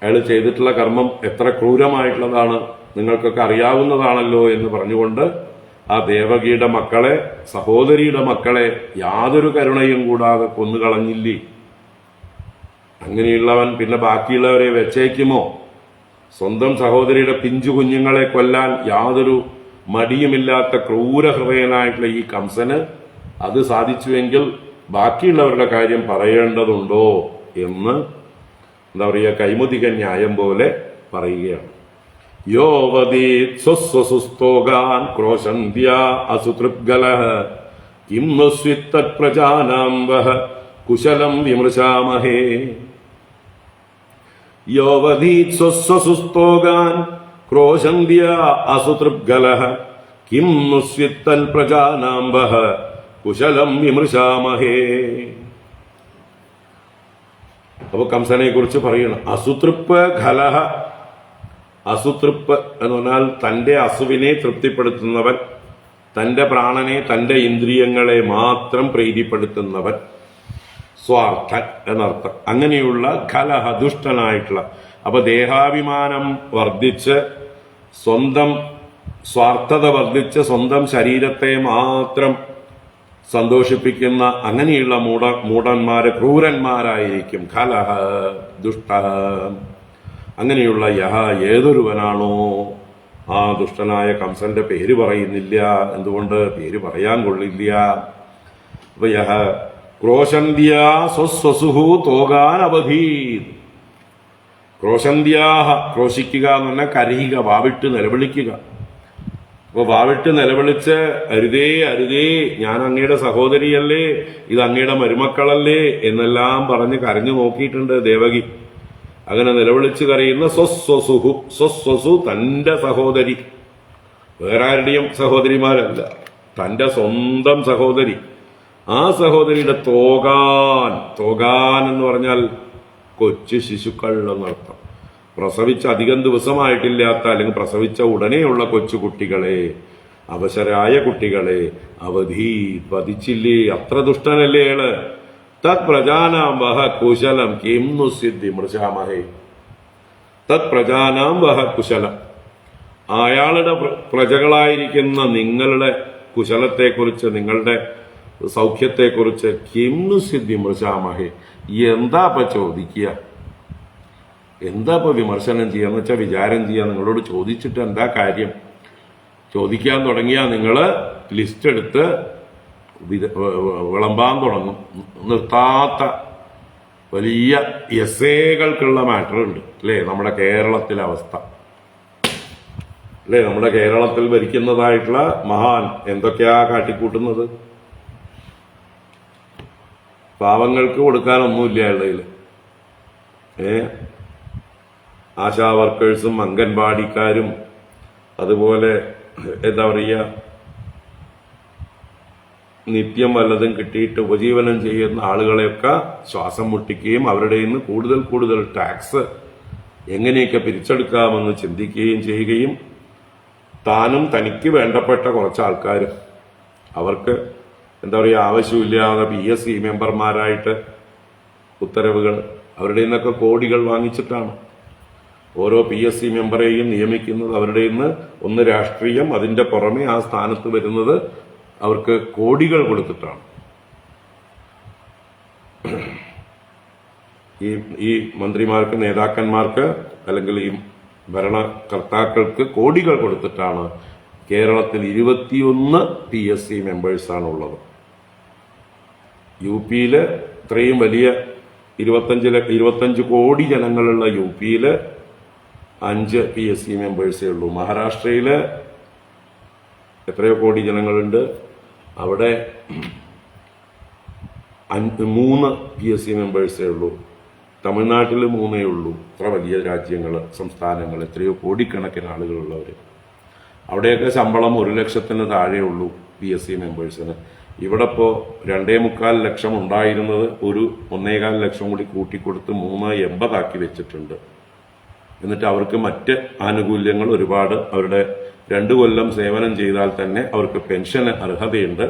അയാൾ ചെയ്തിട്ടുള്ള കർമ്മം എത്ര ക്രൂരമായിട്ടുള്ളതാണ് നിങ്ങൾക്കൊക്കെ അറിയാവുന്നതാണല്ലോ എന്ന് പറഞ്ഞുകൊണ്ട് ആ ദേവകിയുടെ മക്കളെ, സഹോദരിയുടെ മക്കളെ യാതൊരു കരുണയും കൂടാതെ കൊന്നുകളഞ്ഞില്ലേ? അങ്ങനെയുള്ളവൻ പിന്നെ ബാക്കിയുള്ളവരെ വെച്ചേക്കുമോ? സ്വന്തം സഹോദരിയുടെ പിഞ്ചു കുഞ്ഞുങ്ങളെ കൊല്ലാൻ യാതൊരു മടിയുമില്ലാത്ത ക്രൂരഹൃദയനായിട്ടുള്ള ഈ കംസന് അത് സാധിച്ചുവെങ്കിൽ ബാക്കിയുള്ളവരുടെ കാര്യം പറയേണ്ടതുണ്ടോ എന്ന് എന്താ പറയുക, കൈമുതിക ന്യായം പോലെ പറയുകയാണ്. യോവതീത് സ്വസ്വസുസ്തോഗാൻ ക്രോശന്ത്യ അസുതൃപ്ഗലഃ കിം നുസ്വിത്തത് പ്രജാനാം വഹ കുശലം വിമൃശാമഹേ. യോവതീത് സ്വസ്വസുസ്തോഗാൻ ക്രോശന്ത്യ അസുതൃപ്ഗലഃ കിം നുസ്വിത്തൽ പ്രജാനാം വഹ കുശലം വിമൃശാമഹേ. അപ്പൊ കംസനെ കുറിച്ച് പറയണം. അസുതൃപ്പ് ഖലഹ. അസുതൃപ്പ് എന്ന് പറഞ്ഞാൽ തന്റെ അസുവിനെ തൃപ്തിപ്പെടുത്തുന്നവൻ, തന്റെ പ്രാണനെ, തന്റെ ഇന്ദ്രിയങ്ങളെ മാത്രം പ്രീതിപ്പെടുത്തുന്നവൻ, സ്വാർത്ഥൻ എന്നർത്ഥം. അങ്ങനെയുള്ള ഖലഹ, ദുഷ്ടനായിട്ടുള്ള. അപ്പൊ ദേഹാഭിമാനം വർദ്ധിച്ച്, സ്വന്തം സ്വാർത്ഥത വർദ്ധിച്ച്, സ്വന്തം ശരീരത്തെ മാത്രം സന്തോഷിപ്പിക്കുന്ന അങ്ങനെയുള്ള മൂഢന്മാര് ക്രൂരന്മാരായിരിക്കും. ഖലഹ, ദുഷ്ട. അങ്ങനെയുള്ള യഹ, ഏതൊരുവനാണോ ആ ദുഷ്ടനായ കംസന്റെ പേര് പറയുന്നില്ല. എന്തുകൊണ്ട്? പേര് പറയാൻ കൊള്ളില്ല. അപ്പൊ യഹ ക്രോശന്ത്യ സ്വസ്വസുഹു തോകാൻ അവധീത്. ക്രോശന്ത്യാഹ, ക്രോശിക്കുക എന്ന് പറഞ്ഞാൽ കരയുക, വാവിട്ട് നിലവിളിക്കുക. അപ്പൊ വാവിട്ട് നിലവിളിച്ച് അരുതേ അരുതേ, ഞാൻ അങ്ങയുടെ സഹോദരിയല്ലേ, ഇത് അങ്ങയുടെ മരുമക്കളല്ലേ എന്നെല്ലാം പറഞ്ഞ് കരഞ്ഞു നോക്കിയിട്ടുണ്ട് ദേവകി. അങ്ങനെ നിലവിളിച്ച് കരയുന്ന സ്വസ്വസുഹു, സ്വസ്വസു തന്റെ സഹോദരി, വേറെ ആരുടെയും സഹോദരിമാരല്ല, തന്റെ സ്വന്തം സഹോദരി. ആ സഹോദരിയുടെ തോകാൻ, തോകാൻ എന്ന് പറഞ്ഞാൽ കൊച്ചു ശിശുക്കൾ എന്നർത്ഥം. പ്രസവിച്ച അധികം ദിവസമായിട്ടില്ലാത്ത, അല്ലെങ്കിൽ പ്രസവിച്ച ഉടനെയുള്ള കൊച്ചു കുട്ടികളെ, അവശരായ കുട്ടികളെ അവധി വധിച്ചില്ലേ? അത്ര ദുഷ്ടനല്ലേ അയാള്? തത് പ്രജാനാം വഹ കുശലം കിം നുസിദ്ധി മൃശാമഹേ. തത് പ്രജാനാം വഹ കുശലം. അയാളുടെ പ്രജകളായിരിക്കുന്ന നിങ്ങളുടെ കുശലത്തെക്കുറിച്ച്, നിങ്ങളുടെ സൗഖ്യത്തെക്കുറിച്ച് കിം നുസിദ്ധി മൃശാമഹേ, എന്താ ഇപ്പൊ ചോദിക്കുക? എന്താ ഇപ്പൊ വിമർശനം ചെയ്യാന്ന് വെച്ചാൽ വിചാരം ചെയ്യാൻ നിങ്ങളോട് ചോദിച്ചിട്ട് എന്താ കാര്യം? ചോദിക്കാൻ തുടങ്ങിയാൽ നിങ്ങൾ ലിസ്റ്റ് എടുത്ത് വിളമ്പാൻ തുടങ്ങും. നിർത്താത്ത വലിയ എസ്സേകൾക്കുള്ള മാറ്റർ ഉണ്ട്, അല്ലേ? നമ്മുടെ കേരളത്തിലെ അവസ്ഥ, അല്ലേ? നമ്മുടെ കേരളത്തിൽ ഭരിക്കുന്നതായിട്ടുള്ള മഹാൻ എന്തൊക്കെയാ കാട്ടിക്കൂട്ടുന്നത്? പാവങ്ങൾക്ക് കൊടുക്കാനൊന്നുമില്ല അയാളുടെ. ആശാ വർക്കേഴ്സും അംഗൻവാടിക്കാരും അതുപോലെ എന്താ പറയുക, നിത്യം വല്ലതും കിട്ടിയിട്ട് ഉപജീവനം ചെയ്യുന്ന ആളുകളെയൊക്കെ ശ്വാസം മുട്ടിക്കുകയും അവരുടെ നിന്ന് കൂടുതൽ കൂടുതൽ ടാക്സ് എങ്ങനെയൊക്കെ പിരിച്ചെടുക്കാമെന്ന് ചിന്തിക്കുകയും ചെയ്യുകയും താനും തനിക്ക് വേണ്ടപ്പെട്ട കുറച്ച് ആൾക്കാർ അവർക്ക് എന്താ പറയുക ആവശ്യമില്ലാതെ PSC മെമ്പർമാരായിട്ട് ഉത്തരവുകൾ അവരുടെ നിന്നൊക്കെ കോടികൾ വാങ്ങിച്ചിട്ടാണ് ഓരോ PSC മെമ്പറെയും നിയമിക്കുന്നത്. അവരുടെ നിന്ന് ഒന്ന് രാഷ്ട്രീയം, അതിന്റെ പുറമെ ആ സ്ഥാനത്ത് വരുന്നത് അവർക്ക് കോടികൾ കൊടുത്തിട്ടാണ്. ഈ മന്ത്രിമാർക്ക്, നേതാക്കന്മാർക്ക്, അല്ലെങ്കിൽ ഈ ഭരണകർത്താക്കൾക്ക് കോടികൾ കൊടുത്തിട്ടാണ് കേരളത്തിൽ 21 PSC മെമ്പേഴ്സാണ് ഉള്ളത്. UP-യിൽ ഇത്രയും വലിയ 25 കോടി ജനങ്ങളുള്ള UP-യിൽ 5 PSC മെമ്പേഴ്സേ ഉള്ളൂ. മഹാരാഷ്ട്രയിൽ എത്രയോ കോടി ജനങ്ങളുണ്ട്, അവിടെ 3 PSC മെമ്പേഴ്സേ ഉള്ളൂ. തമിഴ്നാട്ടിൽ 3 ഉള്ളൂ. ഇത്ര വലിയ രാജ്യങ്ങൾ, സംസ്ഥാനങ്ങൾ, എത്രയോ കോടിക്കണക്കിന് ആളുകളുള്ളവർ. അവിടെയൊക്കെ ശമ്പളം 1 ലക്ഷത്തിന് താഴെ ഉള്ളൂ PSC മെമ്പേഴ്സിന്. ഇവിടെ ഇപ്പോൾ 2.25 ലക്ഷം ഉണ്ടായിരുന്നത് ഒരു 1.25 ലക്ഷം കൂടി കൂട്ടിക്കൊടുത്ത് 3.80 വെച്ചിട്ടുണ്ട്. എന്നിട്ട് അവർക്ക് മറ്റ് ആനുകൂല്യങ്ങൾ ഒരുപാട്, അവരുടെ 2 കൊല്ലം സേവനം ചെയ്താൽ തന്നെ അവർക്ക് പെൻഷന് അർഹതയുണ്ട്.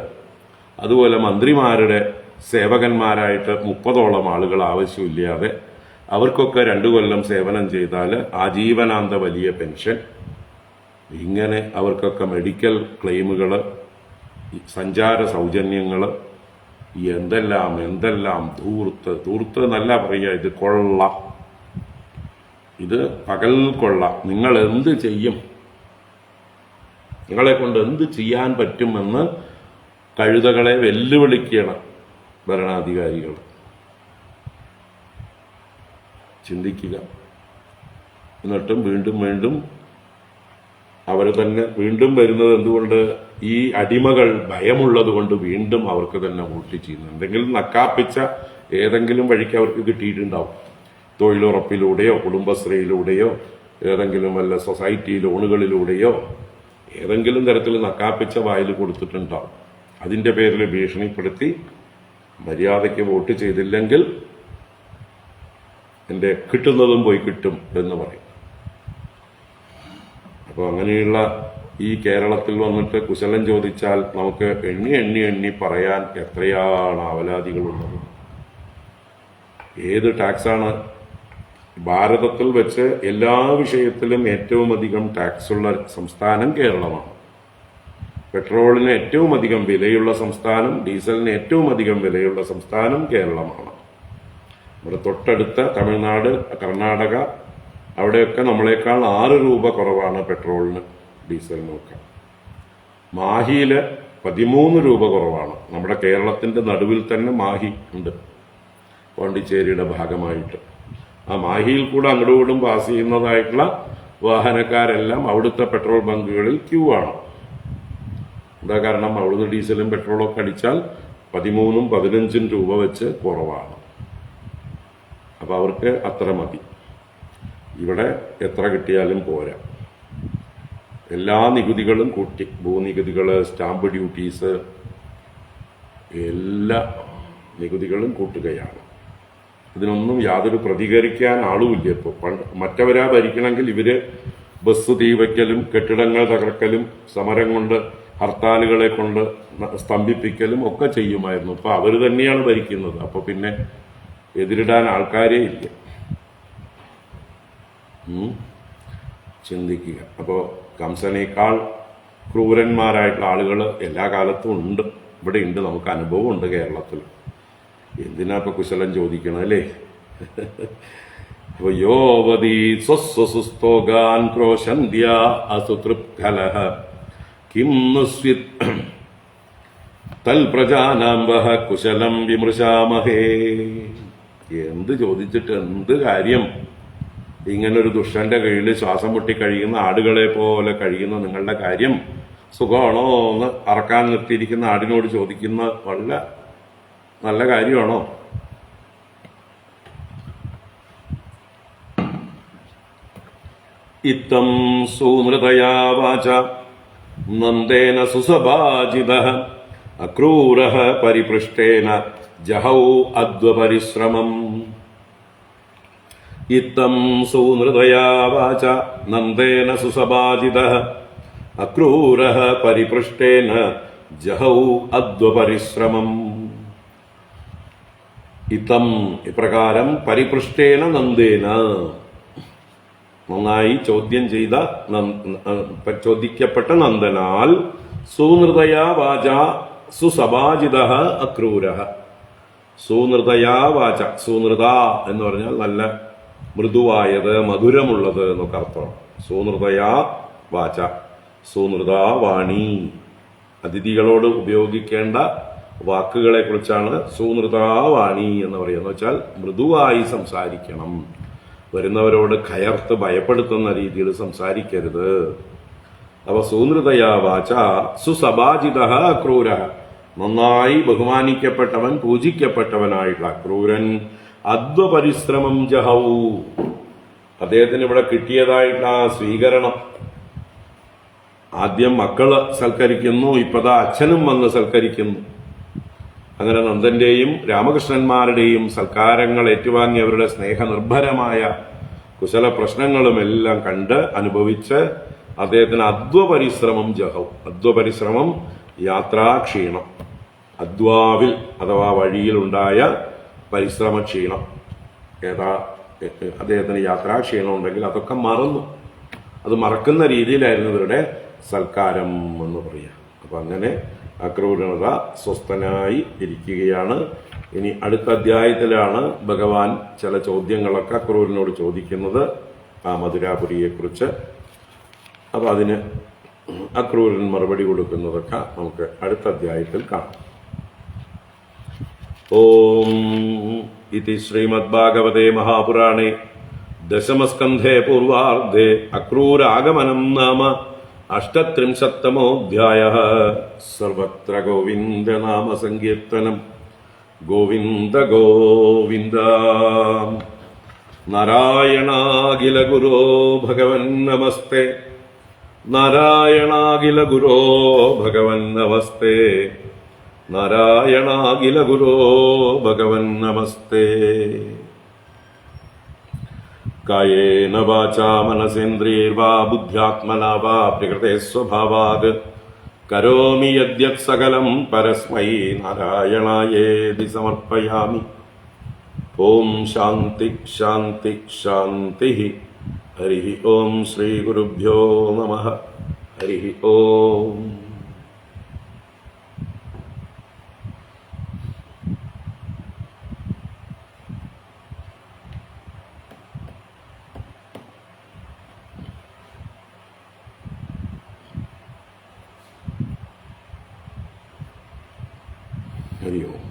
അതുപോലെ മന്ത്രിമാരുടെ സേവകന്മാരായിട്ട് 30ഓളം ആളുകൾ ആവശ്യമില്ലാതെ അവർക്കൊക്കെ 2 കൊല്ലം സേവനം ചെയ്താൽ ആജീവനാന്ത വലിയ പെൻഷൻ. ഇങ്ങനെ അവർക്കൊക്കെ മെഡിക്കൽ ക്ലെയിമുകൾ, സഞ്ചാര സൗജന്യങ്ങൾ, എന്തെല്ലാം ധൂർത്ത് നല്ല പറയുക. ഇത് കൊള്ള, ഇത് പകൽ കൊള്ള. നിങ്ങൾ എന്ത് ചെയ്യും, നിങ്ങളെ കൊണ്ട് എന്ത് ചെയ്യാൻ പറ്റുമെന്ന് കഴുതകളെ വെല്ലുവിളിക്കണം ഭരണാധികാരികൾ. ചിന്തിക്കുക. എന്നിട്ടും വീണ്ടും അവർ തന്നെ വീണ്ടും വരുന്നത് എന്തുകൊണ്ട്? ഈ അടിമകൾ ഭയമുള്ളത് കൊണ്ട് വീണ്ടും അവർക്ക് തന്നെ വോട്ട് ചെയ്യുന്നു. എന്തെങ്കിലും നക്കാപ്പിച്ച ഏതെങ്കിലും വഴിക്ക് അവർക്ക് കിട്ടിയിട്ടുണ്ടാവും. തൊഴിലുറപ്പിലൂടെയോ കുടുംബശ്രീയിലൂടെയോ ഏതെങ്കിലും വല്ല സൊസൈറ്റി ലോണുകളിലൂടെയോ ഏതെങ്കിലും തരത്തിൽ നക്കാപ്പിച്ച വായിൽ കൊടുത്തിട്ടുണ്ടാവും. അതിന്റെ പേരിൽ ഭീഷണിപ്പെടുത്തി മര്യാദയ്ക്ക് വോട്ട് ചെയ്തില്ലെങ്കിൽ എന്റെ കിട്ടുന്നതും പോയി കിട്ടും എന്ന് പറയും. അപ്പോൾ അങ്ങനെയുള്ള ഈ കേരളത്തിൽ വന്നിട്ട് കുശലം ചോദിച്ചാൽ നമുക്ക് എണ്ണി പറയാൻ എത്രയാണ് അവലാദികളുള്ളത്. ഏത് ടാക്സാണ് ഭാരതത്തിൽ വെച്ച് എല്ലാ വിഷയത്തിലും ഏറ്റവും അധികം ടാക്സ് ഉള്ള സംസ്ഥാനം കേരളമാണ്. പെട്രോളിന് ഏറ്റവും അധികം വിലയുള്ള സംസ്ഥാനം, ഡീസലിന് ഏറ്റവും അധികം വിലയുള്ള സംസ്ഥാനം കേരളമാണ്. നമ്മുടെ തൊട്ടടുത്ത തമിഴ്നാട്, കർണാടക, അവിടെയൊക്കെ നമ്മളെക്കാൾ 6 രൂപ കുറവാണ് പെട്രോളിന്, ഡീസലിനൊക്കെ. മാഹിയിൽ 13 രൂപ കുറവാണ്. നമ്മുടെ കേരളത്തിന്റെ നടുവിൽ തന്നെ മാഹി ഉണ്ട്, പോണ്ടിച്ചേരിയുടെ ഭാഗമായിട്ട്. ആ മാഹിയിൽ കൂടെ അങ്ങോട്ടും പാസ് ചെയ്യുന്നതായിട്ടുള്ള വാഹനക്കാരെല്ലാം അവിടുത്തെ പെട്രോൾ ബങ്കുകളിൽ ക്യൂ ആണ്. എന്താ കാരണം? അവിടുന്ന് ഡീസലും പെട്രോളും ഒക്കെ അടിച്ചാൽ 13ഉം 15ഉം രൂപ വെച്ച് കുറവാണ്. അപ്പൊ അവർക്ക് അത്ര മതി. ഇവിടെ എത്ര കിട്ടിയാലും പോരാ. എല്ലാ നികുതികളും കൂട്ടി, ഭൂനികുതികള്, സ്റ്റാമ്പ് ഡ്യൂട്ടീസ്, എല്ലാ നികുതികളും കൂട്ടുകയാണ്. ഇതിനൊന്നും യാതൊരു പ്രതികരിക്കാൻ ആളുമില്ല. ഇപ്പോൾ മറ്റവരാ ഭരിക്കണമെങ്കിൽ ഇവര് ബസ് തീവയ്ക്കലും കെട്ടിടങ്ങൾ തകർക്കലും സമരം കൊണ്ട് ഹർത്താലുകളെ കൊണ്ട് സ്തംഭിപ്പിക്കലും ഒക്കെ ചെയ്യുമായിരുന്നു. ഇപ്പൊ അവര് തന്നെയാണ് ഭരിക്കുന്നത്. അപ്പൊ പിന്നെ എതിരിടാൻ ആൾക്കാരേ ഇല്ല. ചിന്തിക്കുക. അപ്പോൾ കംസനേക്കാൾ ക്രൂരന്മാരായിട്ടുള്ള ആളുകൾ എല്ലാ കാലത്തും ഉണ്ട്, ഇവിടെ ഉണ്ട്. നമുക്ക് അനുഭവം ഉണ്ട് കേരളത്തിൽ. എന്തിനാ ഇപ്പൊ കുശലം ചോദിക്കണം, അല്ലേ? യോവതി സ്വസ്വസുസ്തോഗാൻ ക്രോശന്ത്യ അസുതൃപ്കലഹ കിം നുസ്വിത് തൽപ്രജാനാംബഹ കുശലം വിമൃശാമഹേ. എന്ത് ചോദിച്ചിട്ട് എന്ത് കാര്യം? ഇങ്ങനൊരു ദുഷ്ടന്റെ കീഴിൽ ശ്വാസം മുട്ടി കഴിയുന്ന ആടുകളെ പോലെ കഴിയുന്ന നിങ്ങളുടെ കാര്യം സുഖമാണോ എന്ന് അറക്കാൻ നിർത്തിയിരിക്കുന്ന ആടിനോട് ചോദിക്കുന്ന വല്ല നല്ല കാര്യമാണോ? ഇത്തം സൂനൃതയാ വാച നന്ദേന സുസഭാജിതഃ അക്രൂരഃ പരിപൃഷ്ടേന ജഹൗ അദ്വപരിശ്രമം. ഇത്തം സൂനൃതയാ വാച നന്ദേന സുസഭാജിതഃ അക്രൂരഃ പരിപൃഷ്ടേന ജഹൗ അദ്വപരിശ്രമം. ഇത്തം ഇപ്രകാരം പരിപൃഷ്ടേന നന്ദേന നന്നായി ചോദിക്കപ്പെട്ട നന്ദനാൽ സൂനൃതയാ വാച സുസഭാജിതഃ അക്രൂരഃ. സൂനൃതയാ വാച, സൂനൃത എന്ന് പറഞ്ഞാൽ നല്ല മൃദുവായത്, മധുരമുള്ളത് എന്നൊക്കെ അർത്ഥമാണ്. സൂനൃതയാ വാച, സൂനൃതാ വാണി. അതിഥികളോട് ഉപയോഗിക്കേണ്ട വാക്കുകളെ കുറിച്ചാണ് സൂനൃതാ വാണി എന്ന് പറയുന്നത്. എന്ന് വെച്ചാൽ മൃദുവായി സംസാരിക്കണം, വരുന്നവരോട് കയർത്ത് ഭയപ്പെടുത്തുന്ന രീതിയിൽ സംസാരിക്കരുത്. അപ്പൊ സൂനൃതയാ വാച സുസഭാജിതഃ അക്രൂരഃ, നന്നായി ബഹുമാനിക്കപ്പെട്ടവൻ, പൂജിക്കപ്പെട്ടവനായിട്ടുള്ള അക്രൂരൻ. അദ്വപരിശ്രമം ജഹൗ, അദ്ദേഹത്തിന് ഇവിടെ കിട്ടിയതായിട്ടുള്ള ആ സ്വീകരണം, ആദ്യം മക്കള് സൽക്കരിക്കുന്നു, ഇപ്പതാ അച്ഛനും വന്ന് സൽക്കരിക്കുന്നു. അങ്ങനെ നന്ദന്റെയും രാമകൃഷ്ണന്മാരുടെയും സൽക്കാരങ്ങൾ ഏറ്റുവാങ്ങി അവരുടെ സ്നേഹനിർഭരമായ കുശല പ്രശ്നങ്ങളുമെല്ലാം കണ്ട് അനുഭവിച്ച് അദ്ദേഹത്തിന് അദ്വപരിശ്രമം ജഹൗ. അദ്വപരിശ്രമം യാത്രാക്ഷീണം, അദ്വാവിൽ അഥവാ വഴിയിലുണ്ടായ പരിശ്രമക്ഷീണം. അദ്ദേഹത്തിന് യാത്രാക്ഷീണം ഉണ്ടെങ്കിൽ അതൊക്കെ മറന്നു. അത് മറക്കുന്ന രീതിയിലായിരുന്നു ഇവരുടെ സൽക്കാരം എന്ന് പറയുക. അപ്പൊ അങ്ങനെ അക്രൂരത സ്വസ്ഥനായി ഇരിക്കുകയാണ്. ഇനി അടുത്ത അധ്യായത്തിലാണ് ഭഗവാൻ ചില ചോദ്യങ്ങളൊക്കെ അക്രൂരനോട് ചോദിക്കുന്നത്, ആ മധുരാപുരിയെക്കുറിച്ച്. അപ്പൊ അതിന് അക്രൂരൻ മറുപടി കൊടുക്കുന്നതൊക്കെ നമുക്ക് അടുത്ത അധ്യായത്തിൽ കാണാം. ഓം ഇതി ശ്രീമദ്ഭാഗവതേ മഹാപുരാണേ ദശമസ്കന്ധേ പൂർവാർദ്ധേ അക്രൂരാഗമനം നാമ അഷ്ടത്രിംശത്തമോऽധ്യായഃ. സർവത്ര ഗോവിന്ദനാമ സങ്കീർത്തനം. ഗോവിന്ദ ഗോവിന്ദ. നാരായണാഖില ഗുരോ ഭഗവൻ നമസ്തേ. നാരായണാഖില ഗുരോ ഭഗവൻ നമസ്തേ. നാരായണാഖില ഗുരോ ഭഗവൻ നമസ്തേ. കായേന വാചാ മനസേന്ദ്രിയൈർവാ ബുദ്ധ്യാത്മനാ വാ പ്രകൃതേ സ്വഭാവാത് കരോമി യദ്യത് സകലം പരസ്മൈ നാരായണായേതി സമർപ്പയാമി. ഓം ശാന്തി ശാന്തി ശാന്തി. ഹരി ഓം ശ്രീ ഗുരുഭ്യോ നമഃ. ഹരി ഓം. ഹരി ഓം.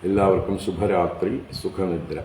എല്ലാവർക്കും ശുഭരാത്രി, സുഖനിദ്ര.